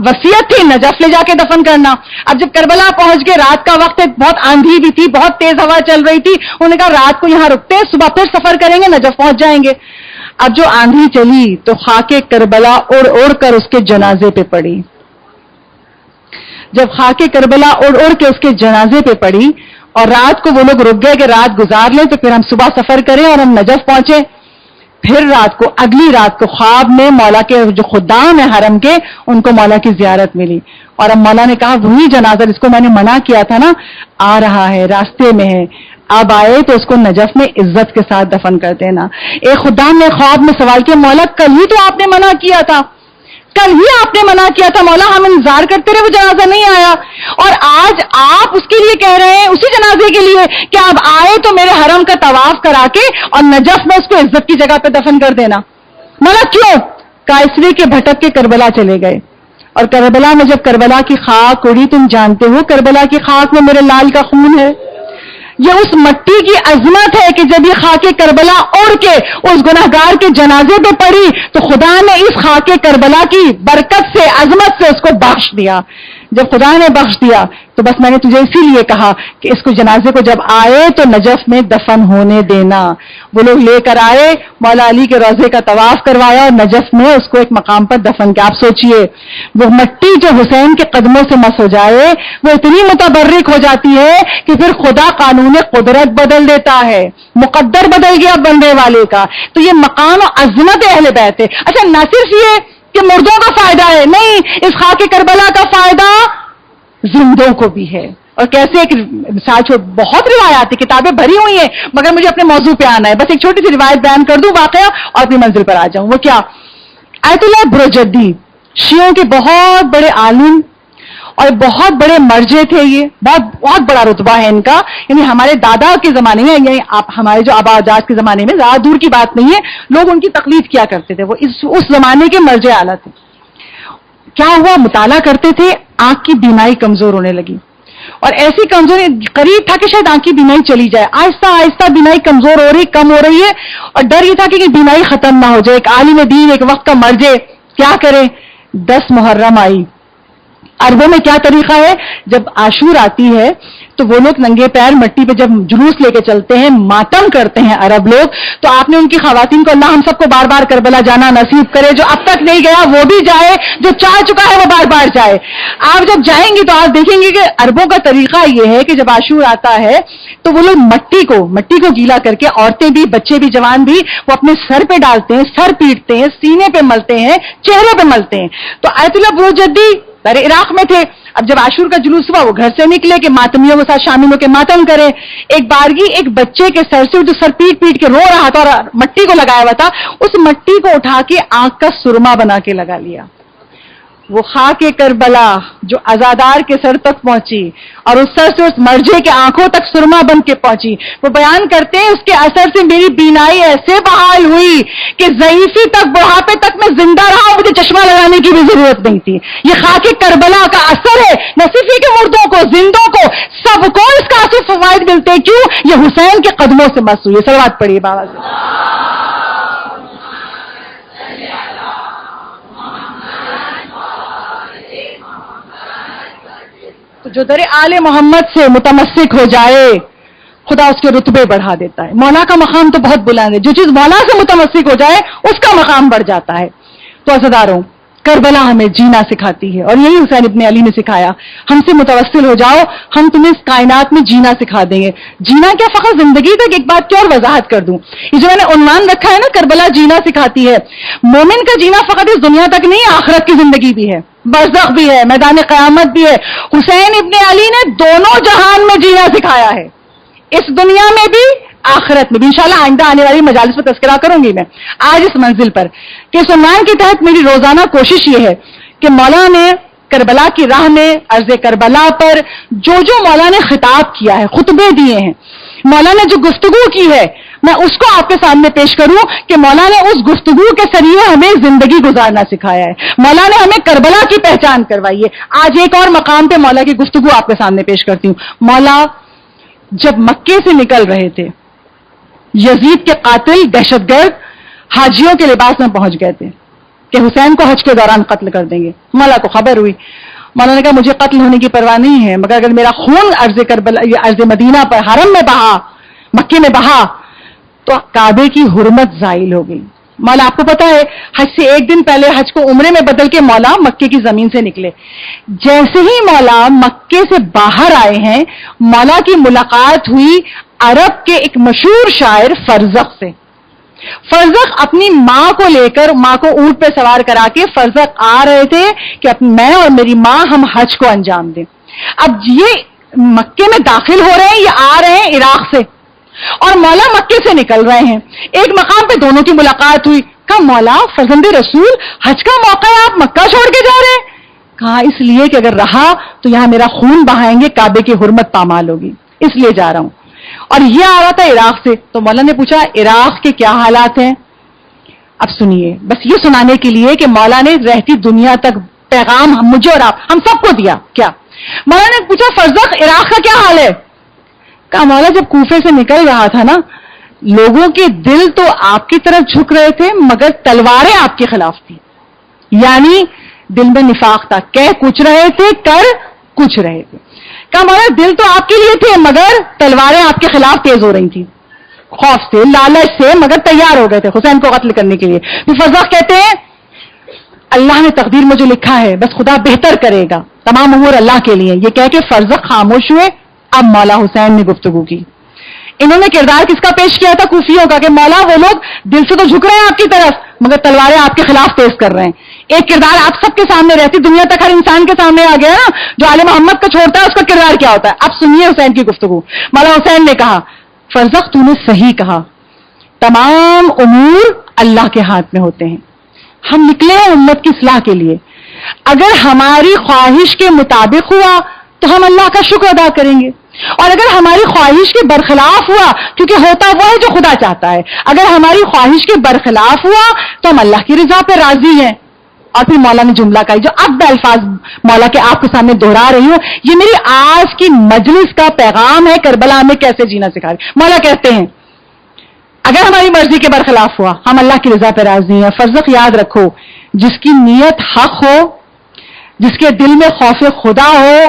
وصیت تھی نجف لے جا کے دفن کرنا. اب جب کربلا پہنچ گئے، رات کا وقت ہے، بہت آندھی بھی تھی، بہت تیز ہوا چل رہی تھی. انہوں نے کہا رات کو یہاں رکتے ہیں، صبح پھر سفر کریں گے، نجف پہنچ جائیں گے. اب جو آندھی چلی تو خاک کربلا اڑ اڑ کر اس کے جنازے پہ پڑی. جب خاک کربلا اڑ اڑ کے اس کے جنازے پہ پڑی اور رات کو وہ لوگ رک گئے کہ رات گزار لیں تو پھر ہم صبح سفر کریں اور ہم نجف پہنچے. پھر رات کو، اگلی رات کو خواب میں مولا کے جو خدام ہیں حرم کے، ان کو مولا کی زیارت ملی. اور اب مولا نے کہا وہی جنازہ جس کو میں نے منع کیا تھا نا، آ رہا ہے، راستے میں ہے، اب آئے تو اس کو نجف میں عزت کے ساتھ دفن کر دینا. ایک خدام نے خواب میں سوال کیا مولا کل ہی تو آپ نے منع کیا تھا، کل ہی آپ نے منع کیا تھا مولا، ہم انتظار کرتے رہے، وہ جنازہ نہیں آیا، اور آج آپ اس کے لیے کہہ رہے ہیں، اسی جنازے کے لیے کہ اب آئے تو میرے حرم کا طواف کرا کے اور نجف میں اس کو عزت کی جگہ پہ دفن کر دینا. مولا کیوں؟ کہا اس لیے کہ بھٹک کے کربلا چلے گئے، اور کربلا میں جب کربلا کی خاک اڑی، تم جانتے ہو کربلا کی خاک میں میرے لال کا خون ہے. یہ اس مٹی کی عظمت ہے کہ جب یہ خاک کربلا اڑ کے اس گناہگار کے جنازے پہ پڑی تو خدا نے اس خاک کربلا کی برکت سے، عظمت سے اس کو بخش دیا. جب خدا نے بخش دیا تو بس میں نے تجھے اسی لیے کہا کہ اس کو جنازے کو جب آئے تو نجف میں دفن ہونے دینا. وہ لوگ لے کر آئے، مولا علی کے روضے کا طواف کروایا اور نجف میں اس کو ایک مقام پر دفن کیا. آپ سوچئے وہ مٹی جو حسین کے قدموں سے مس ہو جائے وہ اتنی متبرک ہو جاتی ہے کہ پھر خدا قانون قدرت بدل دیتا ہے، مقدر بدل گیا بننے والے کا. تو یہ مقام و عظمت اہل بیت ہے. اچھا، نہ صرف یہ کہ مردوں کا فائدہ ہے، نہیں، اس خاک کربلا کا فائدہ زندوں کو بھی ہے. اور کیسے ایک مثال بہت روایات کتابیں بھری ہوئی ہیں، مگر مجھے اپنے موضوع پہ آنا ہے. بس ایک چھوٹی سی روایت بیان کر دوں واقعہ اور اپنی منزل پر آ جاؤں. وہ کیا؟ آیت اللہ بروجردی شیعوں کے بہت بڑے عالم اور بہت بڑے مرجع تھے. یہ بہت بڑا رتبہ ہے ان کا، یعنی ہمارے دادا کے زمانے میں، یعنی ہمارے جو آبا اجداد کے زمانے میں، زیادہ دور کی بات نہیں ہے، لوگ ان کی تقلید کیا کرتے تھے. وہ اس زمانے کے مرجع اعلیٰ تھے. کیا ہوا؟ مطالعہ کرتے تھے، آنکھ کی بینائی کمزور ہونے لگی، اور ایسی کمزوری قریب تھا کہ شاید آنکھ کی بینائی چلی جائے. آہستہ آہستہ بینائی کمزور ہو رہی، کم ہو رہی ہے، اور ڈر یہ تھا کہ بینائی ختم نہ ہو جائے. ایک عالم دین، ایک وقت کا مرجع، کیا کرے؟ 10 محرم آئی. عربوں میں کیا طریقہ ہے، جب عاشور آتی ہے تو وہ لوگ ننگے پیر مٹی پہ جب جلوس لے کے چلتے ہیں، ماتم کرتے ہیں عرب لوگ. تو آپ نے ان کی خواتین کو، اللہ ہم سب کو بار بار کربلا جانا نصیب کرے، جو اب تک نہیں گیا وہ بھی جائے، جو چاہ چکا ہے وہ بار بار جائے. آپ جب جائیں گے تو آپ دیکھیں گے کہ عربوں کا طریقہ یہ ہے کہ جب عاشور آتا ہے تو وہ لوگ مٹی کو گیلا کر کے، عورتیں بھی، بچے بھی، جوان بھی، وہ اپنے سر پہ ڈالتے ہیں، سر پیٹتے ہیں، سینے پہ ملتے ہیں، چہرے پہ ملتے ہیں. تو آیت اللہ بروجردی عراق میں تھے. اب جب عاشور کا جلوس ہوا وہ گھر سے نکلے کہ ماتمیوں کے ساتھ شامل ہو کے ماتم کرے. ایک بارگی ایک بچے کے سر سے جو سر پیٹ پیٹ کے رو رہا تھا اور مٹی کو لگایا ہوا تھا، اس مٹی کو اٹھا کے آنکھ کا سرما بنا کے لگا لیا. وہ خاک کربلا جو عزادار کے سر تک پہنچی اور اس سر سے اس مرجع کے آنکھوں تک سرما بن کے پہنچی. وہ بیان کرتے ہیں اس کے اثر سے میری بینائی ایسے بحال ہوئی کہ ضعیفی تک، بڑھاپے تک میں زندہ رہا، مجھے چشمہ لگانے کی بھی ضرورت نہیں تھی. یہ خاک کربلا کا اثر ہے. نہ صرف کہ مردوں کو، زندوں کو، سب کو اس کا اثر فوائد ملتے. کیوں؟ یہ حسین کے قدموں سے مس ہوئی. صلوات پڑھیے بابا سے. تو جو در آل محمد سے متمسک ہو جائے خدا اس کے رتبے بڑھا دیتا ہے. مولا کا مقام تو بہت بلند ہے، جو چیز مولا سے متمسک ہو جائے اس کا مقام بڑھ جاتا ہے. تو عزیزاروں، کربلا ہمیں جینا سکھاتی ہے، اور یہی حسین ابن علی نے سکھایا، ہم سے متوسل ہو جاؤ، ہم تمہیں اس کائنات میں جینا سکھا دیں گے۔ جینا کیا، فقط زندگی تک ایک بات کی اور وضاحت کر دوں، یہ جو میں نے عنوان رکھا ہے نا، کربلا جینا سکھاتی ہے، مومن کا جینا فقط اس دنیا تک نہیں، آخرت کی زندگی بھی ہے، برزخ بھی ہے، میدان قیامت بھی ہے۔ حسین ابن علی نے دونوں جہان میں جینا سکھایا ہے، اس دنیا میں بھی، آخرت میں بھی۔ انشاءاللہ آئندہ آنے والی مجالس میں تذکرہ کروں گی میں آج اس منزل پر، کہ اس عنوان کے تحت میری روزانہ کوشش یہ ہے کہ مولا نے کربلا کی راہ میں، عرض کربلا پر جو مولا نے خطاب کیا ہے، خطبے دیے ہیں، مولا نے جو گفتگو کی ہے، میں اس کو آپ کے سامنے پیش کروں کہ مولا نے اس گفتگو کے ذریعے ہمیں زندگی گزارنا سکھایا ہے، مولا نے ہمیں کربلا کی پہچان کروائی ہے۔ آج ایک اور مقام پہ مولا کی گفتگو آپ کے سامنے پیش کرتی ہوں۔ مولا جب مکے سے نکل رہے تھے، یزید کے قاتل دہشت گرد حاجیوں کے لباس میں پہنچ گئے تھے کہ حسین کو حج کے دوران قتل کر دیں گے۔ مولا کو خبر ہوئی، مولا نے کہا مجھے قتل ہونے کی پرواہ نہیں ہے، مگر اگر میرا خون عرض مدینہ پر حرم میں بہا، مکے میں بہا، تو کعبے کی حرمت زائل ہو گئی۔ مولا آپ کو پتا ہے حج سے ایک دن پہلے حج کو عمرے میں بدل کے مولا مکے کی زمین سے نکلے۔ جیسے ہی مولا مکے سے باہر آئے ہیں، مولا کی ملاقات ہوئی عرب کے ایک مشہور شاعر فرزق سے۔ فرزق اپنی ماں کو لے کر، ماں کو اونٹ پہ سوار کرا کے فرزق آ رہے تھے کہ میں اور میری ماں ہم حج کو انجام دیں۔ اب یہ مکے میں داخل ہو رہے ہیں، یہ آ رہے ہیں عراق سے، اور مولا مکے سے نکل رہے ہیں۔ ایک مقام پہ دونوں کی ملاقات ہوئی، کہا مولا فرزند رسول حج کا موقع ہے، آپ مکہ چھوڑ کے جا رہے ہیں؟ کہا اس لیے کہ اگر رہا تو یہاں میرا خون بہائیں گے، کعبے کی حرمت پامال ہوگی، اس لیے جا رہا ہوں۔ اور یہ آ رہا تھا عراق سے، تو مولا نے پوچھا عراق کے کیا حالات ہیں؟ اب سنیے، بس یہ سنانے کے لیے کہ مولا نے رہتی دنیا تک پیغام مجھے اور ہم سب کو دیا۔ کیا مولا نے پوچھا فرزق عراق کا کیا حال ہے؟ کہا مولا جب کوفے سے نکل رہا تھا نا، لوگوں کے دل تو آپ کی طرف جھک رہے تھے مگر تلواریں آپ کے خلاف تھی، یعنی دل میں نفاق تھا، کہہ کچھ رہے تھے، کر کچھ رہے تھے۔ کہا مولا دل تو آپ کے لیے تھے مگر تلواریں آپ کے خلاف تیز ہو رہی تھیں، خوف سے، لالچ سے، مگر تیار ہو گئے تھے حسین کو قتل کرنے کے لیے۔ پھر فرزق کہتے ہیں اللہ نے تقدیر میں جو لکھا ہے بس خدا بہتر کرے گا، تمام امور اللہ کے لیے۔ یہ کہہ کے فرزق خاموش ہوئے۔ اب مولا حسین نے گفتگو کی۔ انہوں نے کردار کس کا پیش کیا تھا؟ کوفیوں کا، کہ مولا وہ لوگ دل سے تو جھک رہے ہیں آپ کی طرف مگر تلواریں آپ کے خلاف تیز کر رہے ہیں۔ ایک کردار آپ سب کے سامنے رہتی دنیا تک ہر انسان کے سامنے آ گیا نا، جو آل محمد کا چھوڑتا ہے اس کا کردار کیا ہوتا ہے۔ اب سنیے حسین کی گفتگو۔ مولا حسین نے کہا فرزق تو نے صحیح کہا، تمام امور اللہ کے ہاتھ میں ہوتے ہیں، ہم نکلے ہیں امت کی اصلاح کے لیے، اگر ہماری خواہش کے مطابق ہوا تو ہم اللہ کا شکر ادا کریں گے، اور اگر ہماری خواہش کے برخلاف ہوا، کیونکہ ہوتا وہ ہے جو خدا چاہتا ہے، اگر ہماری خواہش کے برخلاف ہوا تو ہم اللہ کی رضا پہ راضی ہیں۔ اور پھر مولا نے جملہ کہا، جو اب الفاظ مولا کے آپ کے سامنے دہرا رہی ہوں، یہ میری آج کی مجلس کا پیغام ہے، کربلا میں کیسے جینا سکھا رہی۔ مولا کہتے ہیں اگر ہماری مرضی کے برخلاف ہوا ہم اللہ کی رضا پہ راضی ہیں۔ فرزق یاد رکھو، جس کی نیت حق ہو، جس کے دل میں خوف خدا ہو،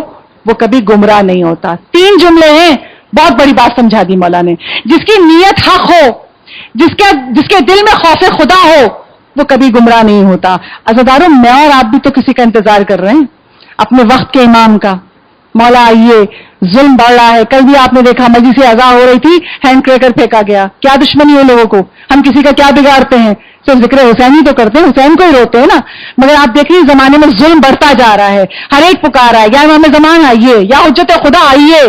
وہ کبھی گمراہ نہیں ہوتا۔ تین جملے ہیں، بہت بڑی بات سمجھا دی مولا نے۔ جس کی نیت حق ہو، جس کے دل میں خوف خدا ہو، وہ کبھی گمراہ نہیں ہوتا۔ عزاداروں، میں اور آپ بھی تو کسی کا انتظار کر رہے ہیں، اپنے وقت کے امام کا۔ مولا آئیے، ظلم بڑھ رہا ہے۔ کل بھی آپ نے دیکھا مجلس اعزا ہو رہی تھی، ہینڈ کریکر پھینکا گیا۔ کیا دشمنی ہے لوگوں کو؟ ہم کسی کا کیا بگاڑتے ہیں؟ صرف ذکر حسین ہی تو کرتے ہیں، حسین کو ہی روتے ہیں نا، مگر آپ دیکھ رہے زمانے میں ظلم بڑھتا جا رہا ہے، ہر ایک پکار ہے یا امام زمان آئیے، یا حجت خدا آئیے۔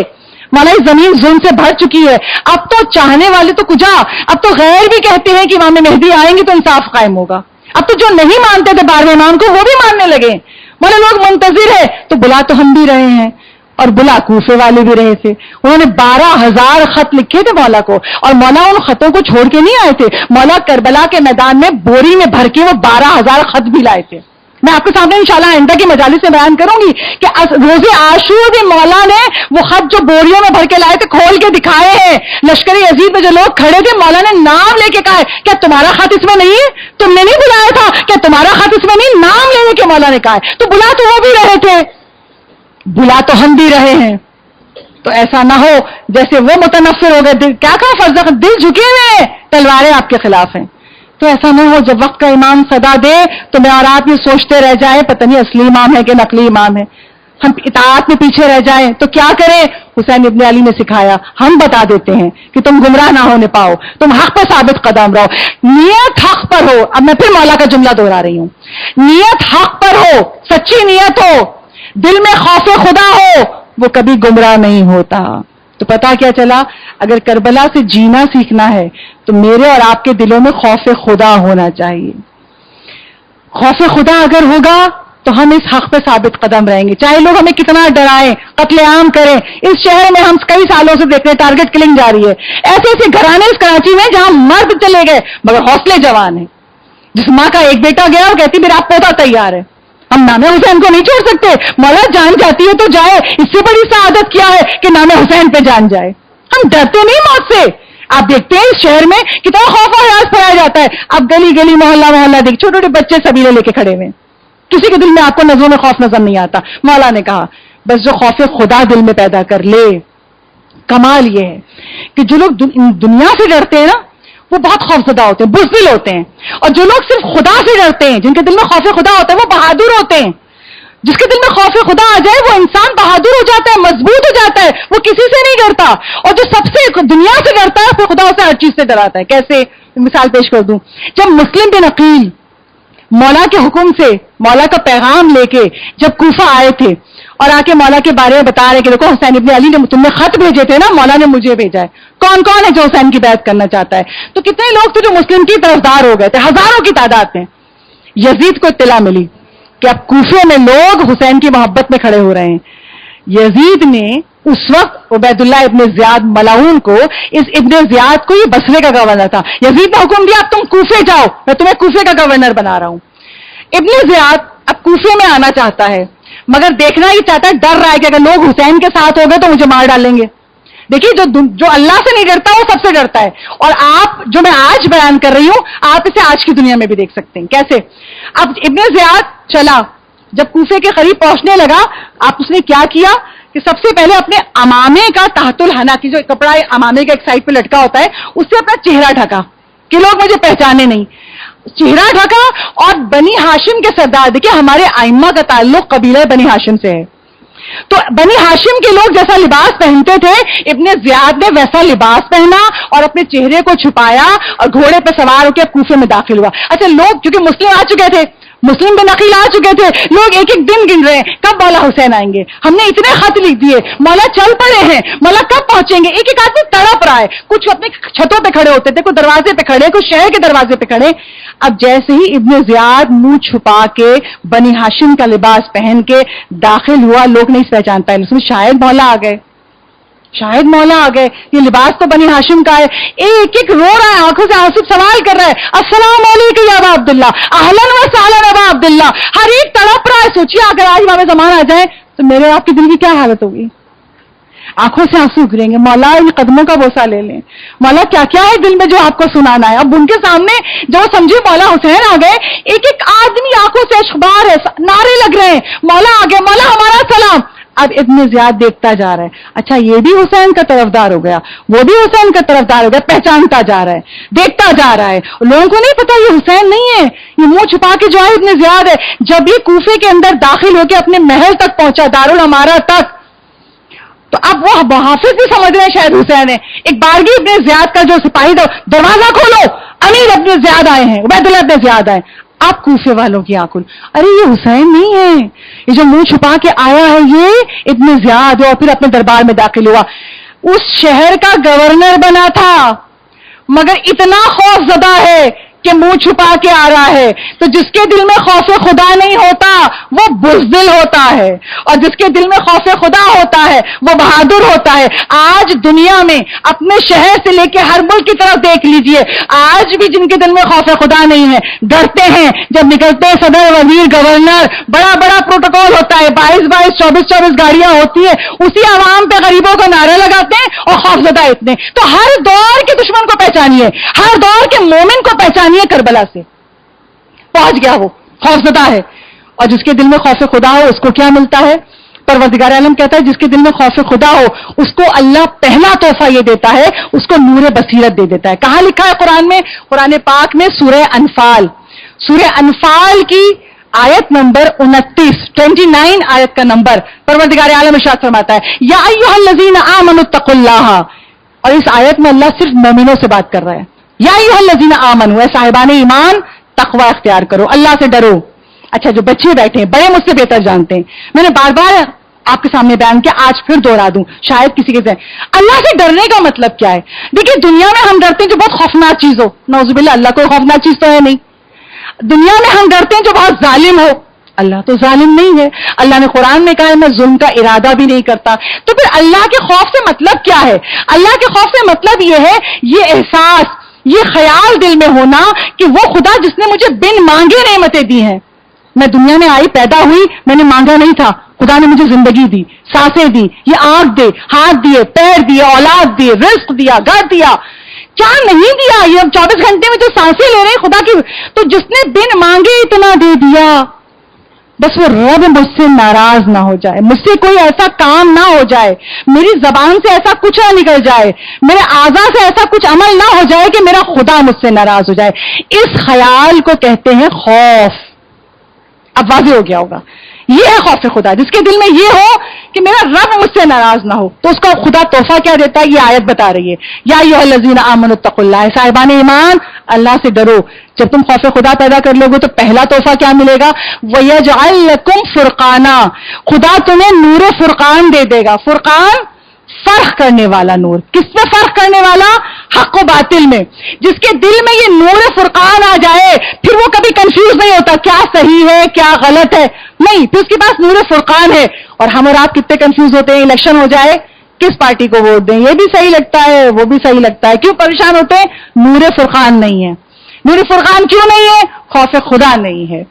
مولا زمین ظلم سے بھر چکی ہے، اب تو چاہنے والے تو کجا، اب تو غیر بھی کہتے ہیں کہ امام مہدی آئیں گے تو انصاف قائم ہوگا۔ اب تو جو نہیں مانتے تھے 12ویں امام کو وہ بھی ماننے لگے۔ مولا لوگ منتظر ہے، تو بلا تو ہم بھی رہے ہیں، اور بلا کوفے والے بھی رہے تھے۔ انہوں نے 12,000 خط لکھے تھے مولا کو، اور مولا ان خطوں کو چھوڑ کے نہیں آئے تھے، مولا کربلا کے میدان میں بوری میں بھر کے وہ 12,000 خط بھی لائے تھے۔ میں آپ کے سامنے انشاءاللہ آئندہ کی مجالس سے بیان کروں گی کہ روز عاشور بھی مولا نے وہ خط جو بوریوں میں بھر کے لائے تھے کھول کے دکھائے ہیں۔ لشکر یزید میں جو لوگ کھڑے تھے، مولا نے نام لے کے کہا ہے کیا تمہارا خط اس میں نہیں ہے؟ تم نے نہیں بلایا تھا کیا تمہارا خط اس میں نہیں؟ نام لینے کے مولا نے کہا ہے، تو بلا تو وہ بھی رہے تھے، بلا تو ہم بھی رہے ہیں۔ تو ایسا نہ ہو جیسے وہ متنفر ہو گئے، کیا کہا فرزق؟ دل جھکے ہوئے، تلواریں آپ کے خلاف ہیں۔ تو ایسا نہ ہو جب وقت کا امام صدا دے تو میں اور آپ یہ سوچتے رہ جائیں پتہ نہیں اصلی امام ہے کہ نقلی امام ہے، ہم اطاعت میں پیچھے رہ جائیں تو کیا کریں؟ حسین ابن علی نے سکھایا، ہم بتا دیتے ہیں کہ تم گمراہ نہ ہونے پاؤ، تم حق پر ثابت قدم رہو، نیت حق پر ہو۔ اب میں پھر مولا کا جملہ دوہرا رہی ہوں، نیت حق پر ہو، سچی نیت ہو، دل میں خوف خدا ہو، وہ کبھی گمراہ نہیں ہوتا۔ تو پتا کیا چلا؟ اگر کربلا سے جینا سیکھنا ہے تو میرے اور آپ کے دلوں میں خوف خدا ہونا چاہیے۔ خوف خدا اگر ہوگا تو ہم اس حق پہ ثابت قدم رہیں گے، چاہے لوگ ہمیں کتنا ڈرائیں، قتل عام کریں۔ اس شہر میں ہم کئی سالوں سے دیکھ رہے ہیں ٹارگٹ کلنگ جاری ہے، ایسے ایسے گھرانے اس کراچی میں جہاں مرد چلے گئے مگر حوصلے جوان ہیں۔ جس ماں کا ایک بیٹا گیا وہ کہتی میرا پوتا تیار ہے، ہم نام حسین کو نہیں چھوڑ سکتے، مولا جان جاتی ہے تو جائے، اس سے بڑی سعادت کیا ہے کہ نام حسین پہ جان جائے۔ ہم ڈرتے نہیں موت سے۔ آپ دیکھتے ہیں اس شہر میں کتنا خوف و ہراس پھیلایا جاتا ہے، اب گلی گلی محلہ محلہ دیکھ چھوٹے چھوٹے بچے سبیلے لے کے کھڑے ہوئے، کسی کے دل میں آپ کو نظروں میں خوف نظر نہیں آتا۔ مولا نے کہا بس جو خوف خدا دل میں پیدا کر لے، کمال یہ ہے کہ جو لوگ دنیا سے ڈرتے ہیں نا وہ بہت خوفزدہ ہوتے ہیں، بزدل ہوتے ہیں، اور جو لوگ صرف خدا سے ڈرتے ہیں، جن کے دل میں خوف خدا ہوتا ہے وہ بہادر ہوتے ہیں۔ جس کے دل میں خوف خدا آ جائے وہ انسان بہادر ہو جاتا ہے، مضبوط ہو جاتا ہے، وہ کسی سے نہیں ڈرتا، اور جو سب سے دنیا سے ڈرتا ہے پھر خدا اسے ہر چیز سے ڈراتا ہے۔ کیسے؟ مثال پیش کر دوں، جب مسلم بن عقیل مولا کے حکم سے مولا کا پیغام لے کے جب کوفہ آئے تھے اور آ کے مولا کے بارے میں بتا رہے کہ دیکھو حسین ابن علی نے تم نے خط بھیجے تھے نا، مولا نے مجھے بھیجا ہے، کون کون ہے جو حسین کی بیعت کرنا چاہتا ہے؟ تو کتنے لوگ تھے جو مسلم کی طرفدار ہو گئے تھے، ہزاروں کی تعداد میں۔ یزید کو اطلاع ملی کہ اب کوفے میں لوگ حسین کی محبت میں کھڑے ہو رہے ہیں۔ یزید نے اس وقت عبید اللہ ابن زیاد ملعون کو، اس ابن زیاد کو یہ بصرے کا گورنر تھا، یزید نے حکم دیا اب تم کوفے جاؤ، میں تمہیں کوفے کا گورنر بنا رہا ہوں۔ ابن زیاد اب کوفے میں آنا چاہتا ہے مگر دیکھنا یہ چاہتا ہے، ڈر رہا ہے کہ اگر لوگ حسین کے ساتھ ہو گئے تو مجھے مار ڈالیں گے۔ دیکھیے جو اللہ سے نہیں ڈرتا وہ سب سے ڈرتا ہے، اور آپ جو میں آج بیان کر رہی ہوں آپ اسے آج کی دنیا میں بھی دیکھ سکتے ہیں۔ کیسے؟ اب ابن زیاد چلا، جب کوفے کے قریب پہنچنے لگا آپ اس نے کیا کیا کہ سب سے پہلے اپنے امامے کا تحت الحنا کی جو کپڑا امامے کا ایک سائڈ پہ لٹکا ہوتا ہے اس سے اپنا چہرہ ڈھکا کہ لوگ مجھے پہچانے نہیں، چہرہ ڈھکا، اور بنی ہاشم کے سردار، دیکھیے ہمارے ائمہ کا تعلق قبیلہ بنی ہاشم سے ہے، تو بنی ہاشم کے لوگ جیسا لباس پہنتے تھے ابن زیاد نے ویسا لباس پہنا اور اپنے چہرے کو چھپایا اور گھوڑے پہ سوار ہو کے کوفے میں داخل ہوا۔ اچھا لوگ کیونکہ مسلم آ چکے تھے، مسلم بن عقیل آ چکے تھے، لوگ ایک ایک دن گن رہے ہیں کب مولا حسین آئیں گے، ہم نے اتنے خط لکھ دیے، مولا چل پڑے ہیں، مولا کب پہنچیں گے، ایک ایک آدمی تڑپ رہا ہے، کچھ اپنے چھتوں پہ کھڑے ہوتے تھے، کوئی دروازے پہ کھڑے، کوئی شہر کے دروازے پہ کھڑے۔ اب جیسے ہی ابن زیاد منہ چھپا کے بنی ہاشم کا لباس پہن کے داخل ہوا، لوگ نہیں پہچان پائے، اس میں شاید مولا آ گئے، شاید مولا آ گئے، یہ لباس تو بنی ہاشم کا ہے۔ ایک ایک رو رہا ہے، آنکھوں سے آنسو سوال کر رہا ہے، السلام علیکم یا ابا عبداللہ، اہلا و سہلا ابا عبداللہ، ہر ایک تڑپ رہا ہے۔ سوچیے اگر آج امام زمان آ جائے تو میرے آپ کے دل کی کیا حالت ہوگی؟ آنکھوں سے آنسو گریں گے، مولا ان قدموں کا بوسہ لے لیں، مولا کیا کیا ہے دل میں جو آپ کو سنانا ہے۔ اب ان کے سامنے جو سمجھے مولا حسین آ گئے، ایک ایک آدمی آنکھوں سے اشخبار ہے، نعرے لگ رہے ہیں، مولا آ گئے، مولا ہمارا سلام۔ اب ابن زیاد دیکھتا جا رہا ہے، اچھا یہ بھی حسین کا طرفدار ہو گیا، وہ بھی حسین کا طرفدار ہو گیا، پہچانتا جا رہا ہے، دیکھتا جا رہا ہے، لوگوں کو نہیں پتا یہ حسین نہیں ہے، یہ منہ چھپا کے جو ہے ابن زیاد ہے۔ جب یہ کوفے کے اندر داخل ہو کے اپنے محل تک پہنچا، دارالعمارہ تک، تو اب وہ محافظ بھی سمجھ رہے ہیں شاید حسین ہے، ایک بارگی ابن زیاد کا جو سپاہی تھا، دروازہ کھولو، امیر ابن زیاد آئے ہیں، عبید اللہ ابن زیاد آئے۔ آپ کوفے والوں کی آنکھوں، ارے یہ حسین نہیں ہے، یہ جو منہ چھپا کے آیا ہے یہ ابن زیاد ہے، اور پھر اپنے دربار میں داخل ہوا، اس شہر کا گورنر بنا تھا مگر اتنا خوف زدہ ہے کہ منہ چھپا کے آ رہا ہے۔ تو جس کے دل میں خوف خدا نہیں ہوتا وہ بزدل ہوتا ہے، اور جس کے دل میں خوف خدا ہوتا ہے وہ بہادر ہوتا ہے۔ آج دنیا میں اپنے شہر سے لے کے ہر ملک کی طرف دیکھ لیجئے، آج بھی جن کے دل میں خوف خدا نہیں ہے ڈرتے ہیں، جب نکلتے ہیں صدر، وزیر، گورنر، بڑا بڑا پروٹوکول ہوتا ہے، 22 24 گاڑیاں ہوتی ہیں، اسی عوام پہ غریبوں کو نعرے لگاتے ہیں اور خوف زدہ اتنے۔ تو ہر دور کے دشمن کو پہچانیے، ہر دور کے مومن کو پہچانیے، کربلا سے پہنچ گیا وہ خوفزدہ ہے، اور جس کے دل میں خوف خدا ہو اس کو کیا ملتا ہے؟ پروردگار عالم کہتا ہے جس کے دل میں خوف خدا ہو اس کو اللہ پہلا تحفہ یہ دیتا ہے، اس کو نور بصیرت دے دیتا ہے. کہاں لکھا ہے قرآن میں؟ قرآن پاک میں سورہ انفال کی آیت نمبر 29 آیت کا نمبر پروردگار عالم ارشاد فرماتا ہے یا ایھا الذین آمنوا اتقوا اللہ. اور اس آیت میں اللہ صرف مومنوں سے بات کر رہا ہے. یا ایھا الذین آمنوا، اے صاحبان ایمان تقوی اختیار کرو، اللہ سے ڈرو. اچھا جو بچے بیٹھے ہیں بڑے مجھ سے بہتر جانتے ہیں، میں نے بار بار آپ کے سامنے بیان کیا، آج پھر دوہرا دوں شاید کسی کے ذہن. اللہ سے ڈرنے کا مطلب کیا ہے؟ دیکھیے دنیا میں ہم ڈرتے ہیں جو بہت خوفناک چیز ہو، نعوذ باللہ اللہ کوئی خوفناک چیز تو ہے نہیں. دنیا میں ہم ڈرتے ہیں جو بہت ظالم ہو، اللہ تو ظالم نہیں ہے. اللہ نے قرآن میں کہا ہے میں ظلم کا ارادہ بھی نہیں کرتا. تو پھر اللہ کے خوف سے مطلب کیا ہے؟ اللہ کے خوف سے مطلب یہ ہے یہ احساس، یہ خیال دل میں ہونا کہ وہ خدا جس نے مجھے بن مانگے نعمتیں دی ہیں. میں دنیا میں آئی، پیدا ہوئی، میں نے مانگا نہیں تھا، خدا نے مجھے زندگی دی، سانسیں دی، یہ آنکھ دے، ہاتھ دیے، پیر دیے، اولاد دیے، رزق دیا، گھر دیا، کیا نہیں دیا؟ یہ اب 24 گھنٹے میں جو سانسیں لے رہے ہیں خدا کی، تو جس نے بن مانگے اتنا دے دیا. بس وہ رب مجھ سے ناراض نہ ہو جائے، مجھ سے کوئی ایسا کام نہ ہو جائے، میری زبان سے ایسا کچھ نہ نکل جائے، میرے اعضاء سے ایسا کچھ عمل نہ ہو جائے کہ میرا خدا مجھ سے ناراض ہو جائے. اس خیال کو کہتے ہیں خوف. اب واضح ہو گیا ہوگا، یہ ہے خوف خدا، جس کے دل میں یہ ہو کہ میرا رب مجھ سے ناراض نہ ہو. تو اس کا خدا تحفہ کیا دیتا ہے؟ یہ آیت بتا رہی ہے یا ایھا الذین آمنوا اتقوا اللہ، صاحبان ایمان اللہ سے ڈرو. جب تم خوف خدا پیدا کر لو گے تو پہلا تحفہ کیا ملے گا؟ وَيَجْعَلْ لَكُمْ فُرْقَانًا، خدا تمہیں نور فرقان دے دے گا. فرقان فرق کرنے والا نور. کس میں فرق کرنے والا؟ حق و باطل میں. جس کے دل میں یہ نور فرقان آ جائے پھر وہ کبھی کنفیوز نہیں ہوتا کیا صحیح ہے کیا غلط ہے، نہیں، پھر اس کے پاس نور فرقان ہے. اور ہم اور آپ کتنے کنفیوز ہوتے ہیں، الیکشن ہو جائے کس پارٹی کو ووٹ دیں، یہ بھی صحیح لگتا ہے وہ بھی صحیح لگتا ہے، کیوں پریشان ہوتے ہیں؟ نور فرقان نہیں ہے. نور فرقان کیوں نہیں ہے؟ خوف خدا نہیں ہے.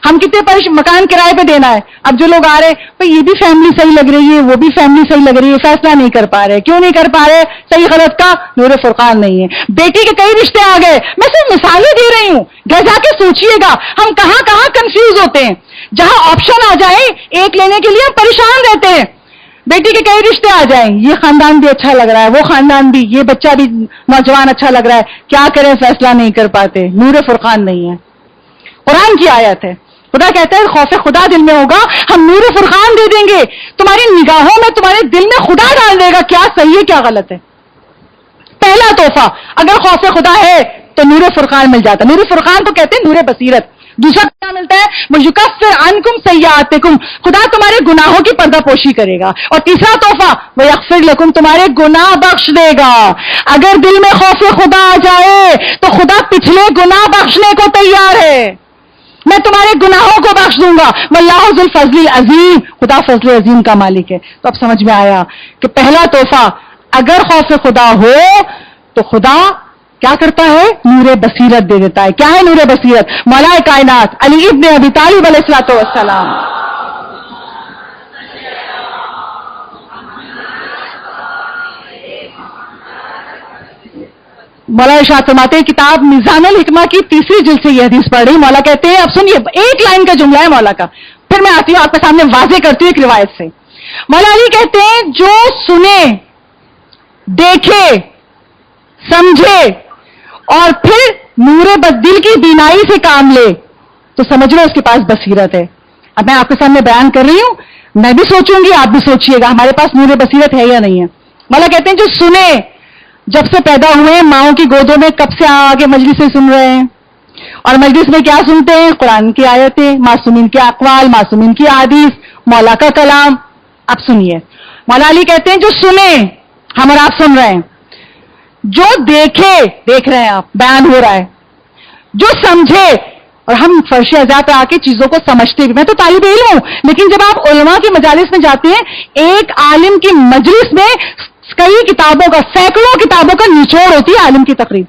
ہم کتنے مکان کرائے پہ دینا ہے، اب جو لوگ آ رہے بھائی یہ بھی فیملی صحیح لگ رہی ہے وہ بھی فیملی صحیح لگ رہی ہے، فیصلہ نہیں کر پا رہے. کیوں نہیں کر پا رہے؟ صحیح غلط کا نور فرقان نہیں ہے. بیٹی کے کئی رشتے آ گئے، میں صرف مثالیں دے رہی ہوں، گھر جا کے سوچئے گا ہم کہاں کہاں کنفیوز ہوتے ہیں. جہاں آپشن آ جائے ایک لینے کے لیے ہم پریشان رہتے ہیں. بیٹی کے کئی رشتے آ جائیں، یہ خاندان بھی اچھا لگ رہا ہے، وہ خاندان بھی، یہ بچہ بھی نوجوان اچھا لگ رہا ہے، کیا کریں فیصلہ نہیں کر پاتے. نور فرقان نہیں ہے. قرآن کی آیت ہے، خدا کہتا ہے خوف خدا دل میں ہوگا ہم نور فرقان دے دیں گے، تمہاری نگاہوں میں تمہارے دل میں خدا ڈال دے گا کیا صحیح ہے کیا غلط ہے. پہلا تحفہ اگر خوف خدا ہے تو نور فرقان مل جاتا. نور فرقان تو کہتے ہیں نور بصیرت. دوسرا کیا ملتا ہے؟ وَيُكَفِّرْ عَنْكُمْ سَيِّئَاتِكُمْ، خدا تمہارے گناہوں کی پردہ پوشی کرے گا. اور تیسرا تحفہ وَيَغْفِرْ لَكُمْ، تمہارے گناہ بخش دے گا. اگر دل میں خوف خدا آ جائے تو خدا پچھلے گناہ بخشنے کو تیار ہے. میں تمہارے گناہوں کو بخش دوں گا. واللہ ذو الفضل العظیم، خدا فضل عظیم کا مالک ہے. تو اب سمجھ میں آیا کہ پہلا تحفہ اگر خوف خدا ہو تو خدا کیا کرتا ہے؟ نور بصیرت دے دیتا ہے. کیا ہے نور بصیرت؟ مولا کائنات علی ابن ابی طالب علیہ الصلوۃ والسلام. مولا ارشاد فرماتے ہیں کتاب میزان الحکمہ کی 3 جلد سے یہ حدیث پڑھ رہی. مولا کہتے ہیں اب سنیے ایک لائن کا جملہ ہے مولا کا، پھر میں آتی ہوں آپ کے سامنے واضح کرتی ہوں ایک روایت سے. مولا علی کہتے ہیں جو سنے، دیکھے، سمجھے اور پھر نور دل کی بینائی سے کام لے تو سمجھ لو اس کے پاس بصیرت ہے. اب میں آپ کے سامنے بیان کر رہی ہوں، میں بھی سوچوں گی آپ بھی سوچئے گا ہمارے پاس نور بصیرت ہے یا نہیں ہے. مولا کہتے ہیں جو سنے، جب سے پیدا ہوئے ہیں ماؤں کی گودوں میں کب سے آگے مجلس سے سن رہے ہیں، اور مجلس میں کیا سنتے ہیں؟ قرآن کی آیتیں، معصومین کے اقوال، معصومین کی احادیث، مولا کا کلام. اب سنیے مولا علی کہتے ہیں جو سنے، ہم اور آپ سن رہے ہیں، جو دیکھے، دیکھ رہے ہیں آپ، بیان ہو رہا ہے، جو سمجھے، اور ہم فرش اعضاء پہ آ کے چیزوں کو سمجھتے بھی. میں تو طالب علم ہوں لیکن جب آپ علماء کی مجالس میں جاتے ہیں، ایک عالم کی مجلس میں کئی کتابوں کا، سینکڑوں کتابوں کا نچوڑ ہوتی ہے عالم کی تقریر،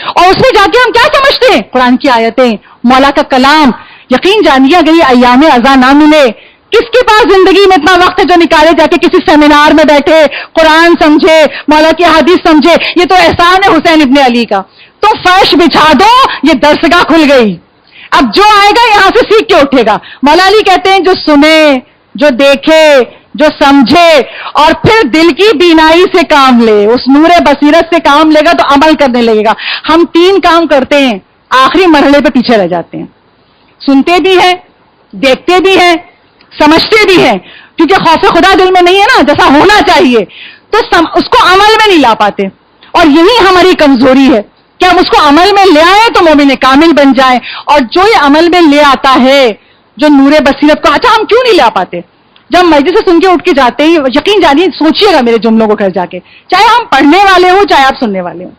اور اس میں جا کے ہم کیا سمجھتے ہیں؟ قرآن کی آیتیں، مولا کا کلام. یقین جانیے اگر یہ ایام اذا نہ ملے، کس کے پاس زندگی میں اتنا وقت ہے جو نکالے جا کے کسی سیمینار میں بیٹھے قرآن سمجھے، مولا کی حدیث سمجھے؟ یہ تو احسان ہے حسین ابن علی کا. تو فرش بچھا دو، یہ درسگاہ کھل گئی. اب جو آئے گا یہاں سے سیکھ کے اٹھے گا. مولا علی کہتے ہیں جو سنے، جو دیکھے، جو سمجھے اور پھر دل کی بینائی سے کام لے، اس نور بصیرت سے کام لے گا تو عمل کرنے لگے گا۔ ہم 3 کام کرتے ہیں، آخری مرحلے پہ پیچھے رہ جاتے ہیں، سنتے بھی ہیں، دیکھتے بھی ہیں، سمجھتے بھی ہیں، کیونکہ خوف خدا دل میں نہیں ہے نا جیسا ہونا چاہیے، تو اس کو عمل میں نہیں لا پاتے، اور یہی ہماری کمزوری ہے کہ ہم اس کو عمل میں لے آئیں تو مومن کامل بن جائیں۔ اور جو یہ عمل میں لے آتا ہے، جو نور بصیرت کو، اچھا ہم کیوں نہیں لا پاتے؟ جب مسجد سے سن کے اٹھ کے جاتے ہیں، یقین جانیے، سوچیے گا میرے جملوں کو گھر جا کے، چاہے ہم پڑھنے والے ہوں چاہے آپ سننے والے ہوں،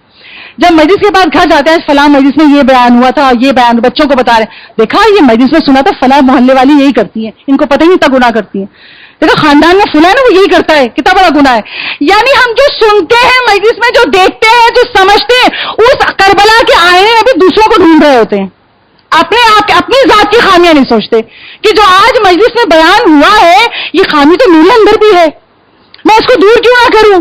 جب مجلس کے بعد گھر جاتے ہیں، فلاں مجلس میں یہ بیان ہوا تھا، یہ بیان بچوں کو بتا رہے ہیں، دیکھا یہ مجلس میں سنا تھا، فلاں محلے والی یہی کرتی ہیں، ان کو پتہ ہی نہیں تھا گناہ کرتی ہیں، دیکھا خاندان میں فلاں ہے نا وہ یہی کرتا ہے، کتنا بڑا گناہ ہے۔ یعنی ہم جو سنتے ہیں مجلس میں، جو دیکھتے ہیں، جو سمجھتے ہیں، اس کربلا کے آئینے میں بھی دوسروں کو ڈھونڈ رہے ہوتے ہیں، اپنے آپ کے اپنی ذات کی خامیاں نہیں سوچتے کہ جو آج مجلس میں بیان ہوا ہے یہ خامی تو میرے اندر بھی ہے، میں اس کو دور کیوں نہ کروں،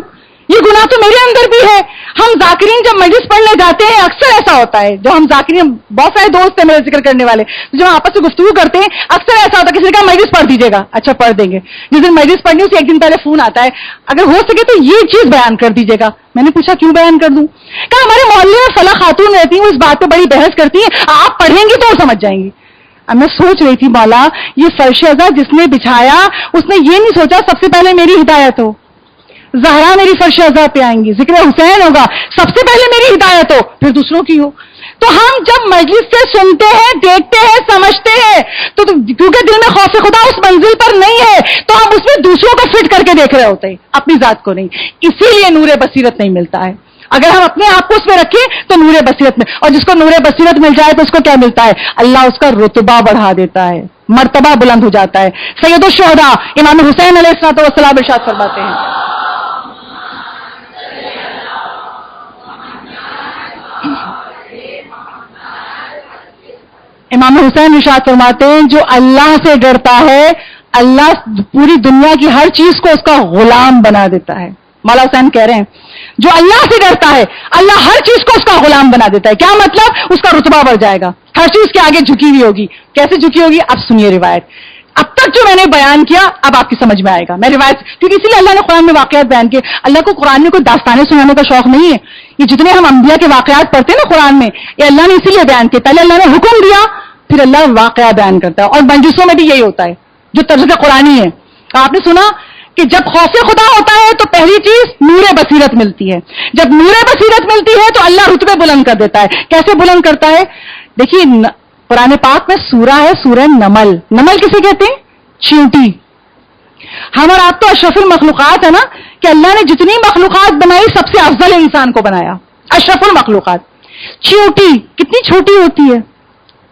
یہ گناہ تو میرے اندر بھی ہے۔ ہم ذاکرین جب مجلس پڑھنے جاتے ہیں اکثر ایسا ہوتا ہے، جو ہم ذاکرین، بہت سارے دوست ہیں میرے ذکر کرنے والے، جو آپس میں گفتگو کرتے ہیں، اکثر ایسا ہوتا ہے کسی نے کہا مجلس پڑھ دیجیے گا، اچھا پڑھ دیں گے، جس دن مجلس پڑھنی اسے 1 دن پہلے فون آتا ہے، اگر ہو سکے تو یہ چیز بیان کر دیجیے گا۔ میں نے پوچھا کیوں بیان کر دوں؟ کہا ہمارے محلے میں فلاں خاتون رہتی ہیں، اس بات پہ بڑی بحث کرتی ہیں، آپ پڑھیں گی تو سمجھ جائیں گی۔ اب میں سوچ رہی تھی مولا یہ فرش ازاں جس نے بچھایا اس نے یہ نہیں سوچا سب سے پہلے میری ہدایت ہو، زہرا میری فرش ازاں پہ آئیں گی، ذکر حسین ہوگا، سب سے پہلے میری ہدایت ہو پھر دوسروں کی ہو۔ تو ہم جب مجلس سے سنتے ہیں، دیکھتے ہیں، سمجھتے ہیں، تو کیونکہ دل میں خوف خدا اس منزل پر نہیں ہے تو ہم اس میں دوسروں کو فٹ کر کے دیکھ رہے ہوتے ہیں، اپنی ذات کو نہیں، اسی لیے نور بصیرت نہیں ملتا ہے۔ اگر ہم اپنے آپ کو اس میں رکھیں تو نور بصیرت میں، اور جس کو نور بصیرت مل جائے تو اس کو کیا ملتا ہے؟ اللہ اس کا رتبہ بڑھا دیتا ہے، مرتبہ بلند ہو جاتا ہے۔ سید الشہداء امام حسین علیہ الصلوۃ والسلام ارشاد فرماتے ہیں، امام حسین ارشاد فرماتے ہیں جو اللہ سے ڈرتا ہے اللہ پوری دنیا کی ہر چیز کو اس کا غلام بنا دیتا ہے۔ مولا حسین کہہ رہے ہیں جو اللہ سے ڈرتا ہے اللہ ہر چیز کو اس کا غلام بنا دیتا ہے۔ کیا مطلب؟ اس کا رتبہ بڑھ جائے گا، ہر چیز کے آگے جھکی ہوئی ہوگی۔ کیسے جھکی ہوگی؟ اب سنیے روایت، اب تک جو میں نے بیان کیا اب آپ کی سمجھ میں آئے گا، میں روایت، کیونکہ اسی لیے اللہ نے قرآن میں واقعات بیان کیے۔ اللہ کو قرآن میں کوئی داستانیں سنانے کا شوق نہیں ہے، یہ جتنے ہم انبیاء کے واقعات پڑھتے ہیں نا قرآن میں، یہ اللہ نے اسی لیے بیان کیے، پہلے اللہ نے حکم دیا پھر اللہ واقعہ بیان کرتا ہے، اور مجلسوں میں بھی یہی ہوتا ہے جو طرز قرآنی ہے۔ آپ نے سنا کہ جب خوف خدا ہوتا ہے تو پہلی چیز نور بصیرت ملتی ہے، جب نور بصیرت ملتی ہے تو اللہ رتبے بلند کر دیتا ہے۔ کیسے بلند کرتا ہے؟ دیکھیے قرآن پاک میں سورہ ہے، سورہ نمل۔ نمل کسے کہتے ہیں؟ چیونٹی۔ ہم اور آپ تو اشرف المخلوقات ہے نا، کہ اللہ نے جتنی مخلوقات بنائی سب سے افضل انسان کو بنایا، اشرف المخلوقات۔ چیونٹی کتنی چھوٹی ہوتی ہے،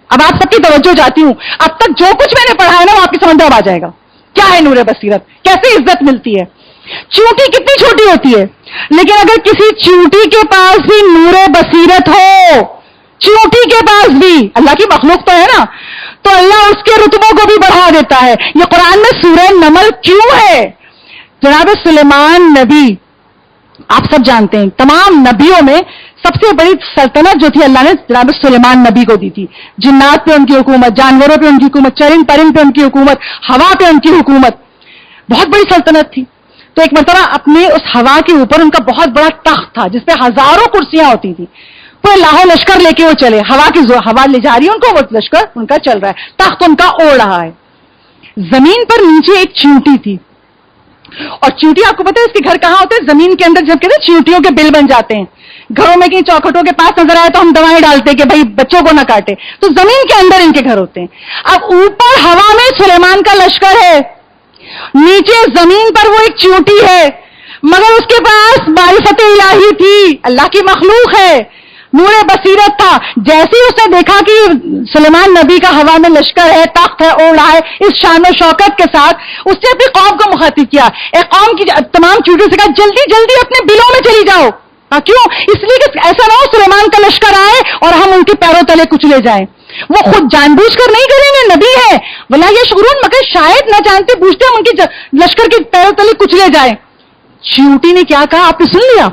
اب آپ سب کی توجہ چاہتی ہوں، اب تک جو کچھ میں نے پڑھا ہے نا وہ آپ کی سمجھ میں آ جائے گا کیا ہے نور بصیرت، کیسے عزت ملتی ہے۔ چیونٹی کتنی چھوٹی ہوتی ہے، لیکن اگر کسی چیونٹی کے پاس بھی نور بصیرت ہو، چیونٹی کے پاس بھی، اللہ کی مخلوق تو ہے نا، تو اللہ اس کے رتبوں کو بھی بڑھا دیتا ہے۔ یہ قرآن میں سورہ نمل کیوں ہے؟ جناب سلیمان نبی، آپ سب جانتے ہیں تمام نبیوں میں سب سے بڑی سلطنت جو تھی اللہ نے جناب سلیمان نبی کو دی تھی، جنات پہ ان کی حکومت، جانوروں پہ ان کی حکومت، چرند پرند پہ ان کی حکومت، ہوا پہ ان کی حکومت، بہت بڑی سلطنت تھی۔ تو ایک مرتبہ اپنے اس ہوا کے اوپر ان کا بہت بڑا تخت تھا جس پہ ہزاروں کرسیاں ہوتی تھی، پورے لاہور لشکر لے کے وہ چلے، ہوا لے جا رہی ہے ان کو، وہ لشکر ان کا چل رہا ہے، تخت ان کا اوڑ رہا ہے۔ زمین پر نیچے ایک چیونٹی تھی، اور چیونٹی آپ کو پتا ہے اس کے گھر کہاں ہوتے ہیں؟ زمین کے اندر، جب کہتے ہیں چیونٹیوں کے بل بن جاتے ہیں، گھروں میں کہیں چوکھٹوں کے پاس نظر آئے تو ہم دوائیں ڈالتے کہ بھائی بچوں کو نہ کاٹے، تو زمین کے اندر ان کے گھر ہوتے ہیں۔ اب اوپر ہوا میں سلیمان کا لشکر ہے، نیچے زمین پر وہ ایک چیونٹی ہے، مگر اس کے پاس معرفت الہی تھی، اللہ کی مخلوق ہے، نور بصیرت تھا۔ جیسے ہی اس نے دیکھا کہ سلیمان نبی کا ہوا میں لشکر ہے، تخت ہے، اوڑھا ہے، اس شان و شوکت کے ساتھ اس نے اپنی قوم کو مخاطب کیا، ایک قوم کی تمام چیونٹیوں سے کہا جلدی جلدی اپنے بلوں میں چلی جاؤ۔ کیوں؟ اس لیے کہ ایسا نہ ہو سلیمان کا لشکر آئے اور ہم ان کے پیروں تلے کچلے جائیں۔ وہ خود جان بوجھ کر نہیں کریں گے، نبی ہے، ولا یہ شعورون، مگر شاید نہ جانتے بوجھتے ہم ان کے لشکر کے پیروں تلے کچلے جائیں۔ چیونٹی نے کیا کہا؟ آپ نے سن لیا،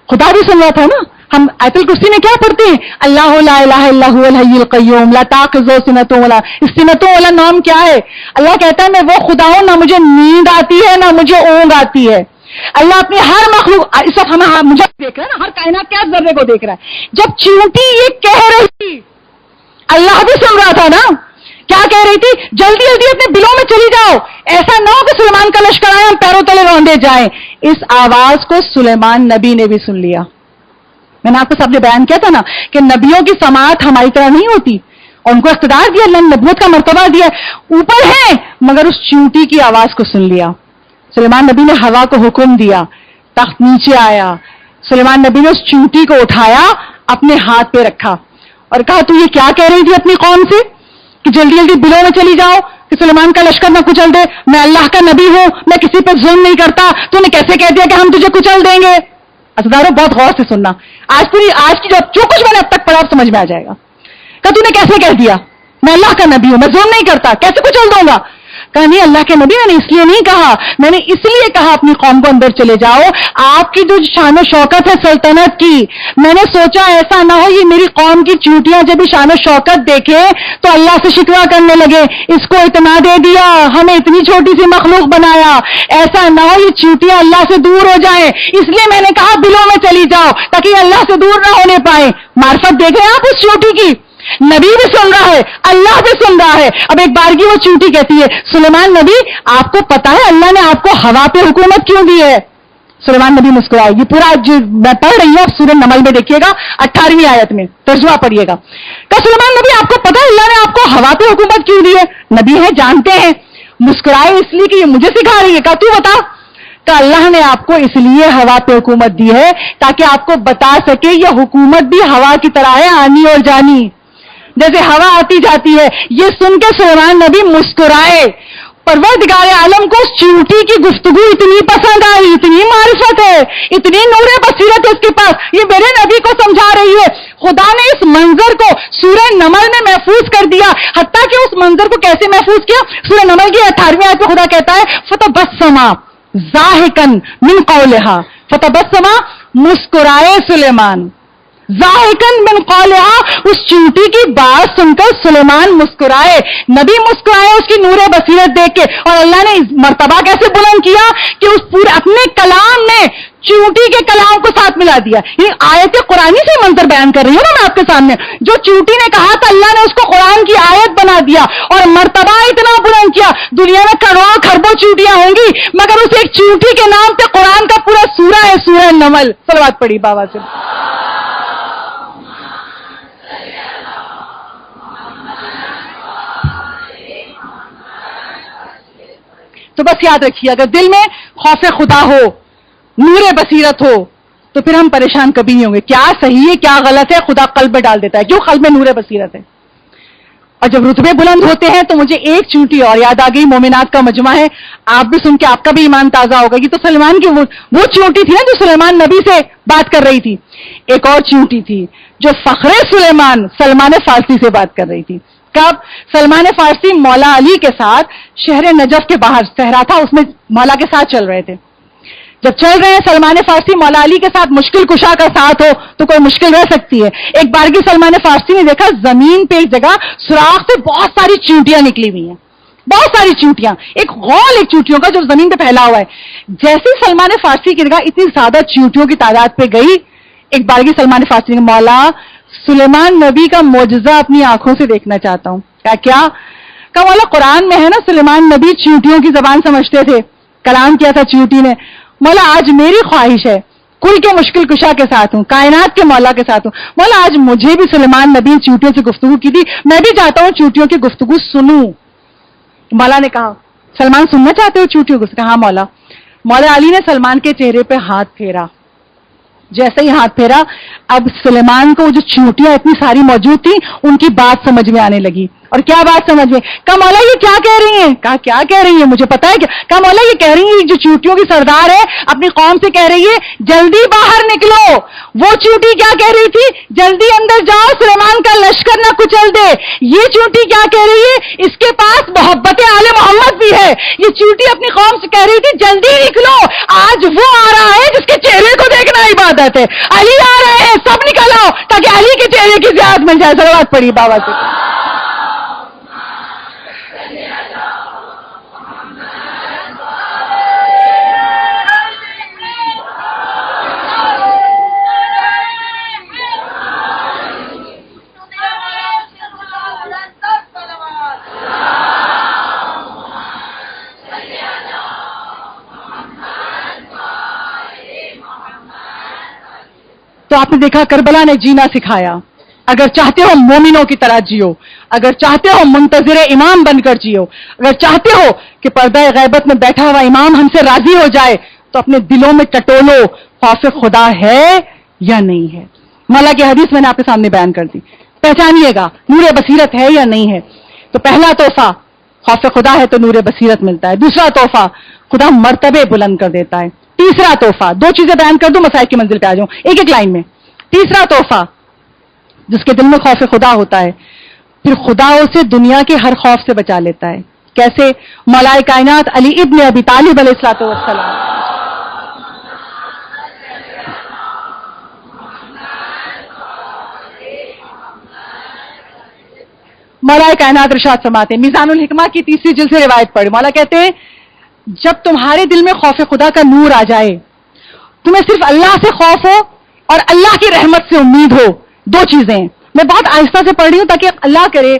خدا بھی سن رہا تھا نا، ہم آیت الکرسی میں کیا پڑھتے ہیں؟ اللہ لا الہ الا هو الحی القیوم لا تاخذہ سنۃ ولا سنۃ ولا نوم کیا ہے؟ اللہ کہتا ہے میں وہ خدا ہوں، نہ مجھے نیند آتی ہے نہ مجھے اونگ آتی ہے۔ اللہ اپنی ہر مخلوق، اس وقت ہمیں مجھے دیکھ رہا ہے نا، ہر کائنات کے ہر ذرے کو دیکھ رہا ہے۔ جب چیونٹی یہ کہہ رہی تھی اللہ بھی سن رہا تھا نا، کیا کہہ رہی تھی؟ جلدی جلدی اپنے بلوں میں چلی جاؤ، ایسا نہ ہو کہ سلیمان کا لشکر آئے ہم پیروں تلے روندے جائیں۔ اس آواز کو سلیمان نبی نے بھی سن لیا۔ میں نے آپ کو سب نے بیان کیا تھا نا کہ نبیوں کی سماعت ہماری طرح نہیں ہوتی، اور ان کو اقتدار دیا، اللہ نے نبوت کا مرتبہ دیا، اوپر ہے، مگر اس چیونٹی کی آواز کو سن لیا۔ سلیمان نبی نے ہوا کو حکم دیا، تخت نیچے آیا، سلیمان نبی نے اس چیونٹی کو اٹھایا، اپنے ہاتھ پہ رکھا اور کہا تو یہ کیا کہہ رہی تھی اپنی قوم سے کہ جلدی جلدی بلوں میں چلی جاؤ کہ سلیمان کا لشکر نہ کچل دے؟ میں اللہ کا نبی ہوں، میں کسی پہ ظلم نہیں کرتا، تو نے کیسے کہہ دیا کہ ہم تجھے کچل دیں گے؟ عزیزانو بہت غور سے سننا، آج کی جو کچھ میں نے اب تک پڑھا اب سمجھ میں آ جائے گا۔ کہ تو نے کیسے کہہ دیا میں اللہ کا نبی ہوں، میں ظلم نہیں کرتا، کیسے کچل دوں گا؟ کہا نہیں اللہ کے نبی، میں نے اس لیے نہیں کہا، میں نے اس لیے کہا اپنی قوم کو اندر چلے جاؤ، آپ کی جو شان و شوکت ہے سلطنت کی، میں نے سوچا ایسا نہ ہو یہ میری قوم کی چیونٹیاں جب شان و شوکت دیکھے تو اللہ سے شکوہ کرنے لگے، اس کو اتنا دے دیا، ہمیں اتنی چھوٹی سی مخلوق بنایا، ایسا نہ ہو یہ چیونٹیاں اللہ سے دور ہو جائیں، اس لیے میں نے کہا بلوں میں چلی جاؤ تاکہ یہ اللہ سے دور نہ ہونے پائے۔ معرفت دیکھ رہے ہیں آپ اس چیونٹی کی؟ نبی بھی سن رہا ہے، اللہ بھی سن رہا ہے۔ اب ایک بار کی وہ چیونٹی کہتی ہے سلیمان نبی آپ کو پتا ہے اللہ نے آپ کو ہوا پہ حکومت کیوں دی ہے؟ سلیمان نبی مسکرائے، یہ پورا جو میں پڑھ رہی ہوں سورہ نمل میں دیکھیے گا 18ویں آیت میں ترجمہ پڑھیے گا۔ کہ سلیمان نبی آپ کو پتا ہے اللہ نے آپ کو ہوا پہ حکومت کیوں دی ہے؟ نبی ہے جانتے ہیں، مسکرائے اس لیے کہ یہ مجھے سکھا رہی ہے۔ کہ تو بتا، کہ اللہ نے آپ کو اس لیے ہوا پہ حکومت دی ہے تاکہ آپ کو بتا سکے یہ حکومت بھی ہوا کی طرح ہے، آنی اور جانی، جیسے ہوا آتی جاتی ہے۔ یہ سن کے سلیمان نبی مسکرائے۔ پروردگار عالم کو اس چیونٹی کی گفتگو اتنی پسند آئی، اتنی معرفت ہے، اتنی نور بصیرت ہے اس کے پاس، یہ میرے نبی کو سمجھا رہی ہے۔ خدا نے اس منظر کو سورہ نمل میں محفوظ کر دیا، حتیٰ کہ اس منظر کو کیسے محفوظ کیا؟ سورہ نمل کی 18ویں آیت میں خدا کہتا ہے فتبسما ضاحکا من قولہا، فتبسما مسکرائے سلیمان، ضاحکن من قولہا، اس چیونٹی کی بات سن کر سلیمان مسکرائے، نبی مسکرائے اس کی نور بصیرت دیکھ کے۔ اور اللہ نے مرتبہ کیسے بلند کیا کہ اس پورے اپنے کلام میں چیونٹی کے کلام کو ساتھ ملا دیا۔ یہ آیت قرآنی سے منظر بیان کر رہی ہوں نا میں آپ کے سامنے، جو چیونٹی نے کہا تھا اللہ نے اس کو قرآن کی آیت بنا دیا اور مرتبہ اتنا بلند کیا۔ دنیا میں کروڑوں کھربوں چیونٹیاں ہوں گی مگر اس ایک چیونٹی کے نام پہ قرآن کا پورا سورہ ہے، سورہ نمل۔ صلوات پڑھی بابا سے۔ تو بس یاد رکھیے اگر دل میں خوف خدا ہو، نور بصیرت ہو، تو پھر ہم پریشان کبھی نہیں ہوں گے۔ کیا صحیح ہے کیا غلط ہے خدا قلب میں ڈال دیتا ہے، کیوں؟ قلب میں نور بصیرت ہے۔ اور جب رتبے بلند ہوتے ہیں تو مجھے ایک چیونٹی اور یاد آ گئی، مومنات کا مجمع ہے، آپ بھی سن کے آپ کا بھی ایمان تازہ ہوگا۔ یہ تو سلیمان کی وہ چیونٹی تھی نا جو سلیمان نبی سے بات کر رہی تھی۔ ایک اور چیونٹی تھی جو فخر سلیمان سلمان فارسی سے بات کر رہی تھی۔ کب؟ سلمان فارسی مولا علی کے ساتھ شہر نجف کے باہر صحرا تھا، اس میں مولا کے ساتھ چل رہے تھے۔ جب چل رہے ہیں سلمان فارسی مولا علی کے ساتھ، مشکل کشا کا ساتھ ہو تو کوئی مشکل رہ سکتی ہے۔ ایک بارگی سلمان فارسی نے دیکھا زمین پہ ایک جگہ سوراخ سے بہت ساری چیونٹیاں نکلی ہوئی ہیں، بہت ساری چیونٹیاں، ایک غول ایک چیونٹیوں کا جو زمین پہ پھیلا ہوا ہے۔ جیسے سلمان فارسی کی نگاہ اتنی زیادہ چیونٹیوں کی تعداد پہ گئی، ایک بارگی سلمان فارسی نے مولا سلیمان نبی کا معجزہ اپنی آنکھوں سے دیکھنا چاہتا ہوں۔ کیا؟ کہ مولا قرآن میں ہے نا سلیمان نبی چیونٹیوں کی زبان سمجھتے تھے، کلام کیا تھا چیونٹی نے۔ مولا آج میری خواہش ہے، کل کے مشکل کشا کے ساتھ ہوں، کائنات کے مولا کے ساتھ ہوں، مولا آج مجھے بھی سلیمان نبی چیونٹیوں سے گفتگو کی تھی، میں بھی چاہتا ہوں چیونٹیوں کی گفتگو سنوں۔ مولا نے کہا سلمان سننا چاہتے ہو چیونٹیوں کو؟ کہا ہاں مولا۔ مولا علی نے سلمان کے چہرے پہ ہاتھ پھیرا، جیسے ہی ہاتھ پھیرا اب سلیمان کو جو چیونٹیاں اتنی ساری موجود تھیں ان کی بات سمجھ میں آنے لگی۔ اور کیا بات سمجھ میں؟ کہا مولا یہ کیا کہہ رہی ہیں؟ کہا کیا کہہ رہی ہیں مجھے پتا ہے کیا؟ کہا مولا یہ کہہ رہی ہیں جو چیونٹیوں کی سردار ہے اپنی قوم سے کہہ رہی ہے جلدی باہر نکلو۔ وہ چیونٹی کیا کہہ رہی تھی؟ جلدی اندر جاؤ سلیمان کا لشکر نہ کچل دے۔ یہ چیونٹی کیا کہہ رہی ہے؟ اس کے پاس محبت آل محمد بھی ہے۔ یہ چیونٹی اپنی قوم سے کہہ رہی تھی جلدی نکلو، آج وہ آ رہا ہے جس کے چہرے کو دیکھنا عبادت ہے، علی آ رہے ہیں، سب نکال آؤ تاکہ علی کے چہرے کی زیارت مل جائے. صلوات پڑھی بابا سے. تو آپ نے دیکھا کربلا نے جینا سکھایا. اگر چاہتے ہو مومنوں کی طرح جیو, اگر چاہتے ہو منتظر امام بن کر جیو, اگر چاہتے ہو کہ پردہ غیبت میں بیٹھا ہوا امام ہم سے راضی ہو جائے, تو اپنے دلوں میں ٹٹولو خوف خدا ہے یا نہیں ہے. مولا کی حدیث میں نے آپ کے سامنے بیان کر دی. پہچانیے گا نور بصیرت ہے یا نہیں ہے. تو پہلا تحفہ خوف خدا ہے تو نور بصیرت ملتا ہے. دوسرا تحفہ خدا مرتبے بلند کر دیتا ہے. تیسرا تحفہ, دو چیزیں بیان کر دوں مسائل کی منزل پہ آ جاؤں ایک ایک لائن میں. تیسرا تحفہ جس کے دل میں خوف خدا ہوتا ہے پھر خدا اسے دنیا کے ہر خوف سے بچا لیتا ہے. کیسے؟ مولا کائنات علی ابن ابی طالب علیہ الصلوۃ والسلام مولا کائنات ارشاد فرماتے ہیں, میزان الحکمہ کی تیسری جلد سے روایت پڑھی. مولا کہتے ہیں جب تمہارے دل میں خوف خدا کا نور آ جائے, تمہیں صرف اللہ سے خوف ہو اور اللہ کی رحمت سے امید ہو, دو چیزیں ہیں. میں بہت آہستہ سے پڑھ رہی ہوں تاکہ اللہ کرے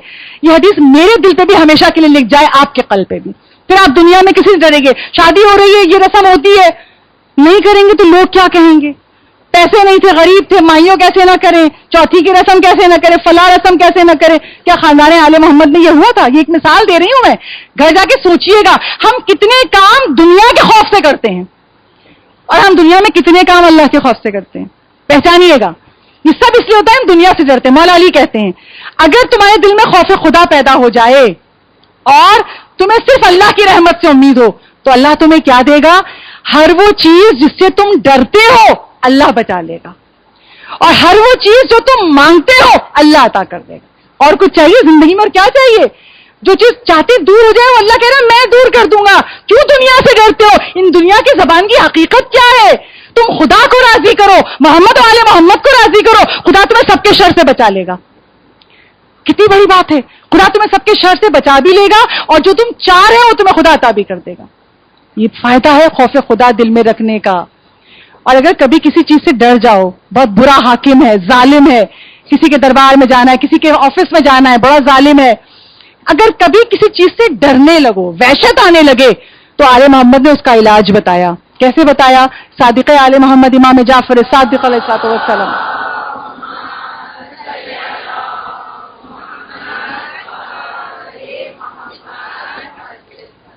یہ حدیث میرے دل پہ بھی ہمیشہ کے لیے لکھ جائے, آپ کے قلب پہ بھی. پھر آپ دنیا میں کسی سے ڈریں گے, شادی ہو رہی ہے یہ رسم ہوتی ہے, نہیں کریں گے تو لوگ کیا کہیں گے. پیسے نہیں تھے, غریب تھے, مائیوں کیسے نہ کریں, چوتھی کی رسم کیسے نہ کریں, فلاں رسم کیسے نہ کریں. کیا خاندان آل محمد میں یہ ہوا تھا؟ یہ ایک مثال دے رہی ہوں میں. گھر جا کے سوچئے گا ہم کتنے کام دنیا کے خوف سے کرتے ہیں اور ہم دنیا میں کتنے کام اللہ کے خوف سے کرتے ہیں. پہچانیے گا یہ سب اس لیے ہوتا ہے ہم دنیا سے ڈرتے ہیں. مولا علی کہتے ہیں اگر تمہارے دل میں خوف خدا پیدا ہو جائے اور تمہیں صرف اللہ کی رحمت سے امید ہو تو اللہ تمہیں کیا دے گا؟ ہر وہ چیز جس سے تم ڈرتے ہو اللہ بچا لے گا, اور ہر وہ چیز جو تم مانگتے ہو اللہ عطا کر دے گا. اور کچھ چاہیے زندگی میں؟ اور کیا چاہیے؟ جو چیز چاہتے دور ہو جائے وہ اللہ کہہ رہا ہے میں دور کر دوں گا. کیوں دنیا سے ڈرتے ہو؟ ان دنیا کی زبان کی حقیقت کیا ہے؟ تم خدا کو راضی کرو, محمد والے محمد کو راضی کرو, خدا تمہیں سب کے شر سے بچا لے گا. کتنی بڑی بات ہے, خدا تمہیں سب کے شر سے بچا بھی لے گا اور جو تم چاہ رہے ہو تمہیں خدا عطا بھی کر دے گا. یہ فائدہ ہے خوف خدا دل میں رکھنے کا. اور اگر کبھی کسی چیز سے ڈر جاؤ, بہت برا حاکم ہے, ظالم ہے, کسی کے دربار میں جانا ہے, کسی کے آفس میں جانا ہے, بڑا ظالم ہے, اگر کبھی کسی چیز سے ڈرنے لگو, وحشت آنے لگے, تو آل محمد نے اس کا علاج بتایا. کیسے بتایا؟ صادق آل محمد امام جعفر صادق علیہ الصلوۃ والسلام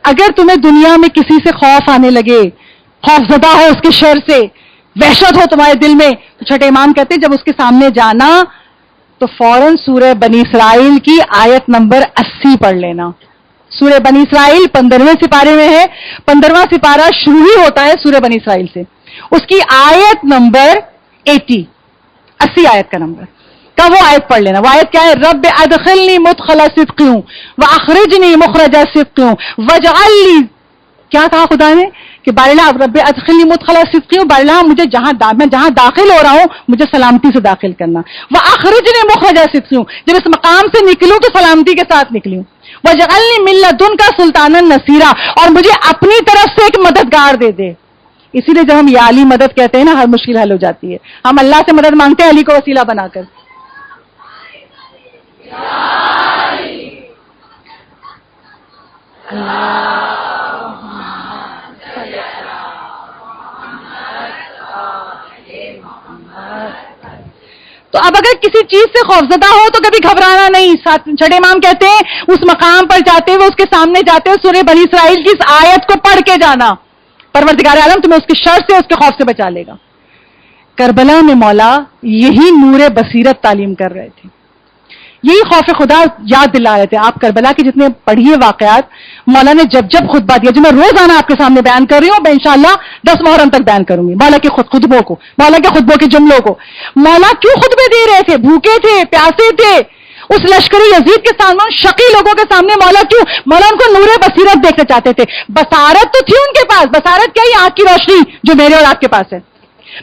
اگر تمہیں دنیا میں کسی سے خوف آنے لگے, خوف زدہ ہو اس کے شر سے, وحشت ہو تمہارے دل میں, تو چھٹے امام کہتے ہیں جب اس کے سامنے جانا تو فوراً سورہ بنی اسرائیل کی آیت نمبر 80 پڑھ لینا. سورہ بنی اسرائیل 15ویں سپارے میں ہے. 15واں سپارہ شروع ہی ہوتا ہے سورہ بنی اسرائیل سے. اس کی آیت نمبر 80 آیت کا نمبر کا وہ آیت پڑھ لینا. وہ آیت کیا ہے؟ رب ادخلنی مدخل صدق واخرجنی مخرج صدق واجعل لی, کیا کہا خدا نے کہ بارلا رب ادخلنی مدخل صدق, بارلا مجھے میں جہاں داخل ہو رہا ہوں مجھے سلامتی سے داخل کرنا. واخرجنی مخرج صدق, جب اس مقام سے نکلوں تو سلامتی کے ساتھ نکلوں. وجعلنی من لدنک سلطانا نصیرا, اور مجھے اپنی طرف سے ایک مددگار دے دے. اسی لیے جب ہم یا علی مدد کہتے ہیں نا ہر مشکل حل ہو جاتی ہے. ہم اللہ سے مدد مانگتے ہیں علی کو وسیلہ بنا کر. تو اب اگر کسی چیز سے خوفزدہ ہو تو کبھی گھبرانا نہیں. چھٹے امام کہتے ہیں اس مقام پر جاتے ہوئے اس کے سامنے جاتے ہوئے سورہ بنی اسرائیل کی اس آیت کو پڑھ کے جانا, پروردگار عالم تمہیں اس کی شر سے اس کے خوف سے بچا لے گا. کربلا میں مولا یہی نور بصیرت تعلیم کر رہے تھے, یہی خوف خدا یاد دلا رہے تھے. آپ کربلا کے جتنے پڑھیے واقعات مولا نے جب جب خطبہ دیا, جو میں روزانہ آپ کے سامنے بیان کر رہی ہوں, میں انشاءاللہ 10 محرم تک بیان کروں گی مولا کے خطبوں کو, مولا کے خطبوں کے جملوں کو. مولا کیوں خطبے دے رہے تھے؟ بھوکے تھے, پیاسے تھے, اس لشکری یزید کے سامنے, شقی لوگوں کے سامنے. مولا کیوں؟ مولا ان کو نور بصیرت دیکھنا چاہتے تھے. بصارت تو تھی ان کے پاس, بصارت کیا؟ یہ آنکھ کی روشنی جو میرے اور آپ کے پاس ہے.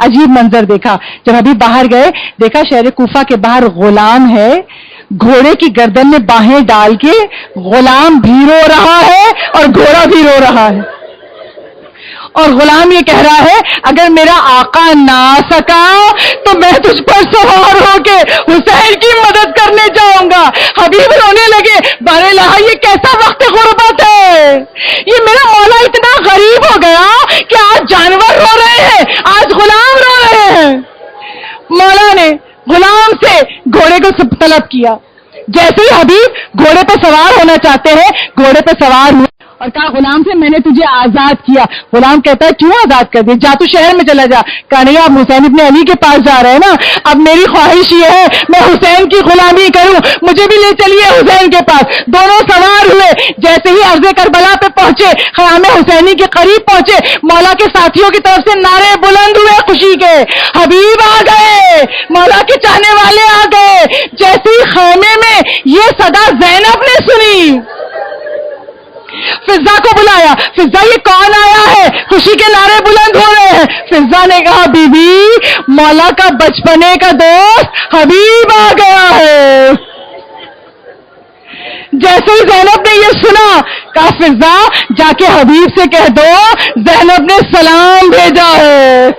عجیب منظر دیکھا. جب حبیب باہر گئے دیکھا شہر کوفہ کے باہر غلام ہے, گھوڑے کی گردن میں باہیں ڈال کے غلام بھی رو رہا ہے اور گھوڑا بھی رو رہا ہے, اور غلام یہ کہہ رہا ہے اگر میرا آقا نہ آ سکا تو میں تجھ پر سوار ہو کے حسین کی مدد کرنے جاؤں گا. حبیب رونے لگے, بار الہ یہ کیسا وقت غربت ہے, یہ میرا مولا اتنا غریب ہو گیا کہ آج جانور رو رہے ہیں, آج غلام رو رہے ہیں. مولا نے غلام سے گھوڑے کو طلب کیا. جیسے ہی حبیب گھوڑے پہ سوار ہونا چاہتے ہیں گھوڑے پہ سوار ہوئے اور کہا غلام سے میں نے تجھے آزاد کیا. غلام کہتا ہے کیوں آزاد کر دیا, جا تو شہر میں چلا جا. کہا نہیں آپ حسین ابن علی کے پاس جا رہے ہیں نا, اب میری خواہش یہ ہے میں حسین کی غلامی کروں, مجھے بھی لے چلیے حسین کے پاس. دونوں سوار ہوئے, جیسے ہی عرض کربلا پہ پہنچے, خیام حسینی کے قریب پہنچے, مولا کے ساتھیوں کی طرف سے نعرے بلند ہوئے خوشی کے, حبیب آ گئے, مولا کے چاہنے والے آ گئے. جیسے ہی خیمے میں یہ صدا زینب نے سنی, فضا کو بلایا, فضا یہ کون آیا ہے, خوشی کے نعرے بلند ہو رہے ہیں. فضا نے کہا بی بی مولا کا بچپنے کا دوست حبیب آ گیا ہے. جیسے ہی زینب نے یہ سنا کہا فضا جا کے حبیب سے کہہ دو زینب نے سلام بھیجا ہے.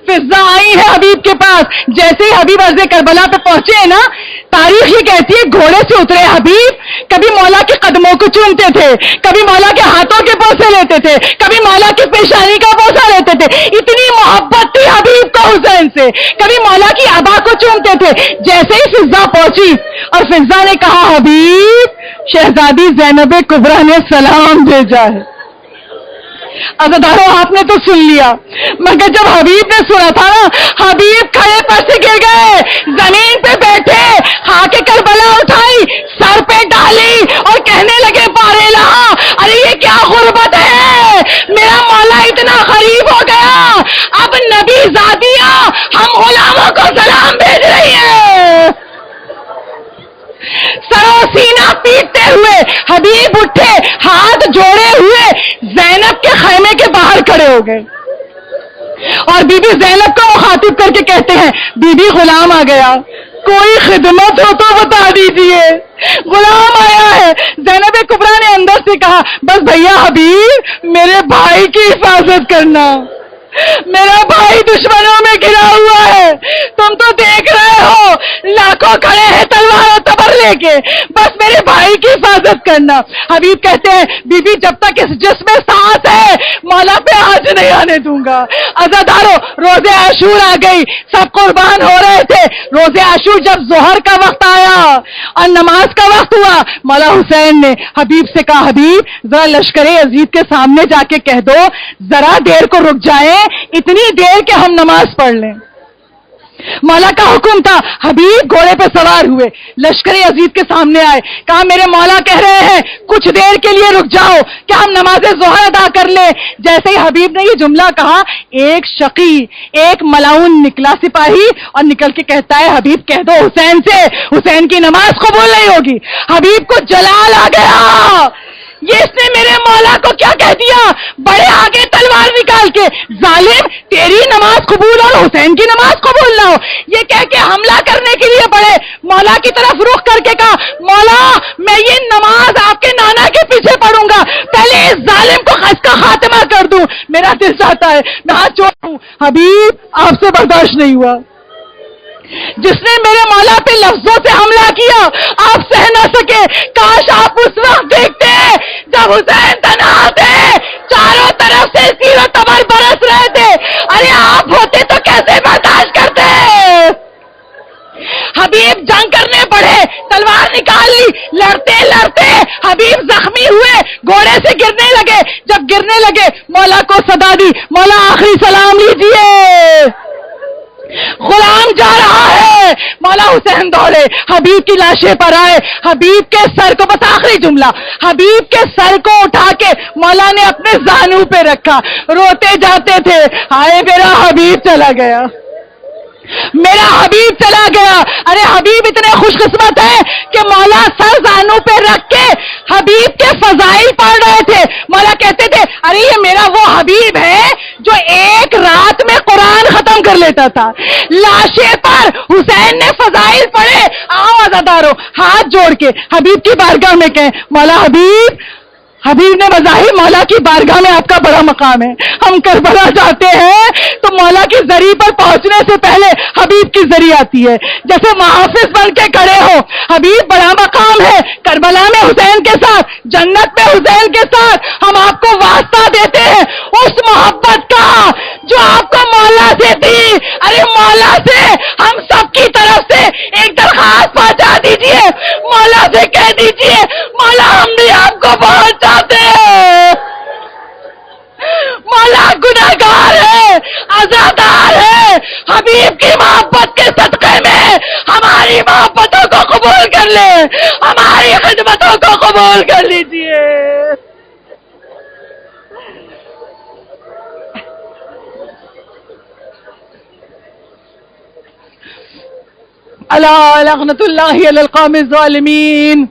فضا آئی ہے حبیب کے پاس. جیسے ہی حبیب عرض کربلا پہ پہنچے ہیں نا, تاریخ یہ کہتی ہے گھوڑے سے اترے حبیب, کبھی مولا کے قدموں کو چومتے تھے, کبھی مولا کے ہاتھوں کے بوسے لیتے تھے, کبھی مولا کی پیشانی کا بوسہ لیتے تھے. اتنی محبت تھی حبیب کو حسین سے, کبھی مولا کی ابا کو چومتے تھے. جیسے ہی فضا پہنچی اور فضا نے کہا حبیب شہزادی زینب کبریٰ نے سلام بھیجا ہے. عزادارو آپ نے تو سن لیا, مگر جب حبیب نے سنا تھا نا, حبیب کھڑے پر سے گر گئے, زمین پہ بیٹھے, خاک کربلا اٹھائی, سر پہ ڈالی اور کہنے لگے بارے لہا ارے یہ کیا غربت ہے, میرا مولا اتنا غریب ہو گیا, اب نبی زادیاں ہم غلاموں کو سلام بھیج رہی ہیں. سرو سینہ پیٹتے ہوئے حبیب اٹھے, ہاتھ جوڑے ہوئے زینب کے خیمے کے باہر کھڑے ہو گئے, اور بی بی زینب کو مخاطب کر کے کہتے ہیں بی بی غلام آ گیا, کوئی خدمت ہو تو بتا دیجئے, غلام آیا ہے. زینب کبریٰ نے اندر سے کہا بس بھیا حبیب میرے بھائی کی حفاظت کرنا, میرا بھائی دشمنوں میں گرا ہوا ہے, تم تو دیکھ رہے ہو لاکھوں کھڑے ہیں تلوار و تبر لے کے, بس میرے بھائی کی حفاظت کرنا. حبیب کہتے ہیں بی بی جب تک اس جسم میں سانس ہے مولا پہ آج نہیں آنے دوں گا. عزادارو روزے عاشور آ گئی, سب قربان ہو رہے تھے. روزے عاشور جب ظہر کا وقت آیا اور نماز کا وقت ہوا, مولا حسین نے حبیب سے کہا حبیب ذرا لشکر عزیز کے سامنے جا کے کہہ دو ذرا دیر کو رک جائیں, اتنی دیر کہ ہم نماز پڑھ لیں. مولا کا حکم تھا. حبیب گھوڑے پہ سوار ہوئے, لشکر عزیز کے سامنے آئے, کہا میرے مولا کہہ رہے ہیں کچھ دیر کے لیے رک جاؤ کہ ہم نماز ظہر ادا کر لیں. جیسے ہی حبیب نے یہ جملہ کہا ایک شقی, ایک ملاؤن نکلا سپاہی اور نکل کے کہتا ہے حبیب کہہ دو حسین سے حسین کی نماز قبول نہیں ہوگی. حبیب کو جلال آ گیا, یہ اس نے میرے مولا کو کیا کہہ دیا, بڑے آگے تلوار نکال کے ظالم تیری نماز قبول اور حسین کی نماز قبول نہ ہو, یہ کہہ کے حملہ کرنے کے لیے بڑے. مولا کی طرف رخ کر کے کہا مولا میں یہ نماز آپ کے نانا کے پیچھے پڑھوں گا, پہلے اس ظالم کو اس کا خاتمہ کر دوں, میرا دل چاہتا ہے میں ہاتھ جوڑوں. حبیب آپ سے برداشت نہیں ہوا, جس نے میرے مولا پہ لفظوں سے حملہ کیا آپ سہ نہ سکے. کاش آپ اس وقت دیکھتے جب حسین تنہا تھے, چاروں طرف سے تیر و تبر برس رہے تھے, ارے آپ ہوتے تو کیسے برداشت کرتے. حبیب جنگ کرنے پڑے, تلوار نکال لی, لڑتے لڑتے حبیب زخمی ہوئے, گھوڑے سے گرنے لگے. جب گرنے لگے مولا کو صدا دی, مولا آخری سلام لیجئے, غلام جا رہا ہے. مولا حسین دوڑے, حبیب کی لاشیں پر آئے, حبیب کے سر کو, بس آخری جملہ, حبیب کے سر کو اٹھا کے مولا نے اپنے زانو پہ رکھا, روتے جاتے تھے ہائے میرا حبیب چلا گیا, میرا حبیب چلا گیا. ارے حبیب اتنے خوش قسمت ہے کہ مولا سر زانو پہ رکھ کے حبیب کے فضائل پڑھ رہے تھے. مولا کہتے تھے ارے یہ میرا وہ حبیب ہے جو جو ایک رات میں قرآن ختم کر لیتا تھا. لاشے پر حسین نے فضائل پڑھے. آؤ عزادارو ہاتھ جوڑ کے حبیب کی بارگاہ میں کہیں مولا حبیب نے مظاہر مولا کی بارگاہ میں آپ کا بڑا مقام ہے. ہم کربلا جاتے ہیں تو مولا کی زری پر پہنچنے سے پہلے حبیب کی زری آتی ہے. جیسے محافظ بن کے کھڑے ہو, حبیب بڑا مقام ہے. کربلا میں حسین کے ساتھ, جنت میں حسین کے ساتھ ہم آپ کو واسطہ دیتے ہیں اس محبت کا جو آپ کو مولا سے تھی. ارے مولا سے ہم سب کی طرف سے ایک درخواست پہنچا دیجئے. مولا سے کہہ دیجئے مولا ہم بھی آپ کو بہت چاہتے ہیں. مولا گناہگار ہے, عزادار ہے. حبیب کی محبت کے صدقے میں ہماری محبتوں کو قبول کر لے, ہماری خدمتوں کو قبول کر لیجئے. الا لعنت اللہ علی القوم الظالمین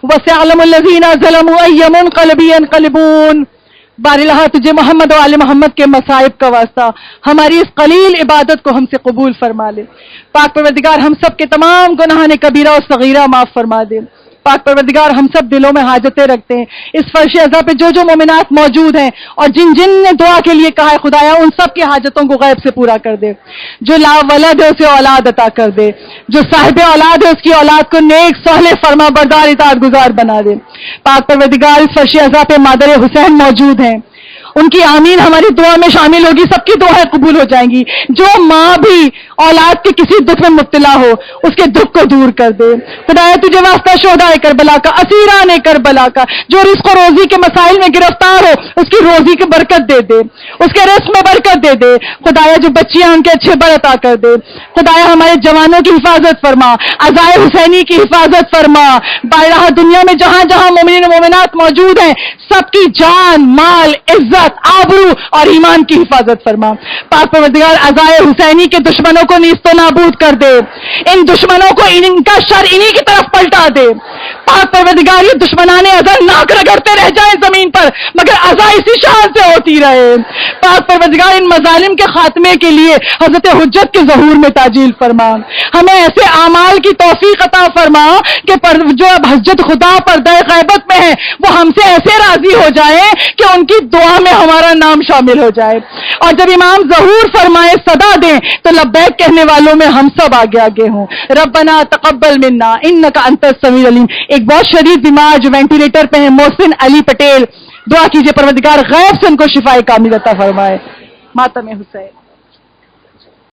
وسيعلم الذين ظلموا أي منقلب ينقلبون. بارالہ تجھے محمد و آل محمد کے مصائب کا واسطہ ہماری اس قلیل عبادت کو ہم سے قبول فرما لے. پاک پروردگار ہم سب کے تمام گناہان کبیرہ و صغیرہ معاف فرما دے. پاک پروردگار ہم سب دلوں میں حاجتیں رکھتے ہیں. اس فرش ازا پہ جو مومنات موجود ہیں اور جن جن نے دعا کے لیے کہا ہے خدایا ان سب کی حاجتوں کو غیب سے پورا کر دے. جو لا ولد ہے اسے اولاد عطا کر دے. جو صاحب اولاد ہے اس کی اولاد کو نیک صالح فرما بردار اطاعت گزار بنا دے. پاک پروردگار اس فرش ازا پہ مادر حسین موجود ہیں, ان کی آمین ہماری دعا میں شامل ہوگی. سب کی دعائیں قبول ہو جائیں گی. جو ماں بھی اولاد کے کسی دکھ میں مبتلا ہو اس کے دکھ کو دور کر دے. خدایا تجھے واسطہ شہدائے کربلا کا, اسیران کربلا کا, جو رزق و روزی کے مسائل میں گرفتار ہو اس کی روزی کی برکت دے دے, اس کے رزق میں برکت دے دے. خدایا جو بچیاں ان کے اچھے بر عطا کر دے. خدایا ہمارے جوانوں کی حفاظت فرما, عزائے حسینی کی حفاظت فرما. بارہا دنیا میں جہاں جہاں مومنین و مومنات موجود ہیں سب کی جان, مال, عزت, آبرو اور ایمان کی حفاظت فرما. پاک پروردگار عزائے حسینی کے دشمنوں کو نیست و نابود کر دے. ان دشمنوں کو ان کا شر انہی کی طرف پلٹا دے. پاک پروردگار یہ دشمنان عزا ناک رگڑتے رہ جائیں زمین پر مگر عزا اسی شان سے ہوتی رہے. پاک پروردگار ان مظالم کے خاتمے کے لیے حضرت حجت کے ظہور میں تعجیل فرما. ہمیں ایسے اعمال کی توفیق عطا فرما کہ جو اب حجت خدا پردہ غیبت میں ہے وہ ہم سے ایسے راضی ہو جائے کہ ان کی دعا میں ہمارا نام شامل ہو جائے. اور جب امام ظہور فرمائے صدا دیں تو لبیک کہنے والوں میں ہم سب آگے آگے ہوں. ربنا تقبل منا انک انت السمیع العلیم. ایک بہت شدید بیمار جو وینٹیلیٹر پہ ہے محسن علی پٹیل, دعا کیجئے پروردگار غیب سے ان کو شفائے کامل عطا فرمائے. ماتم حسین.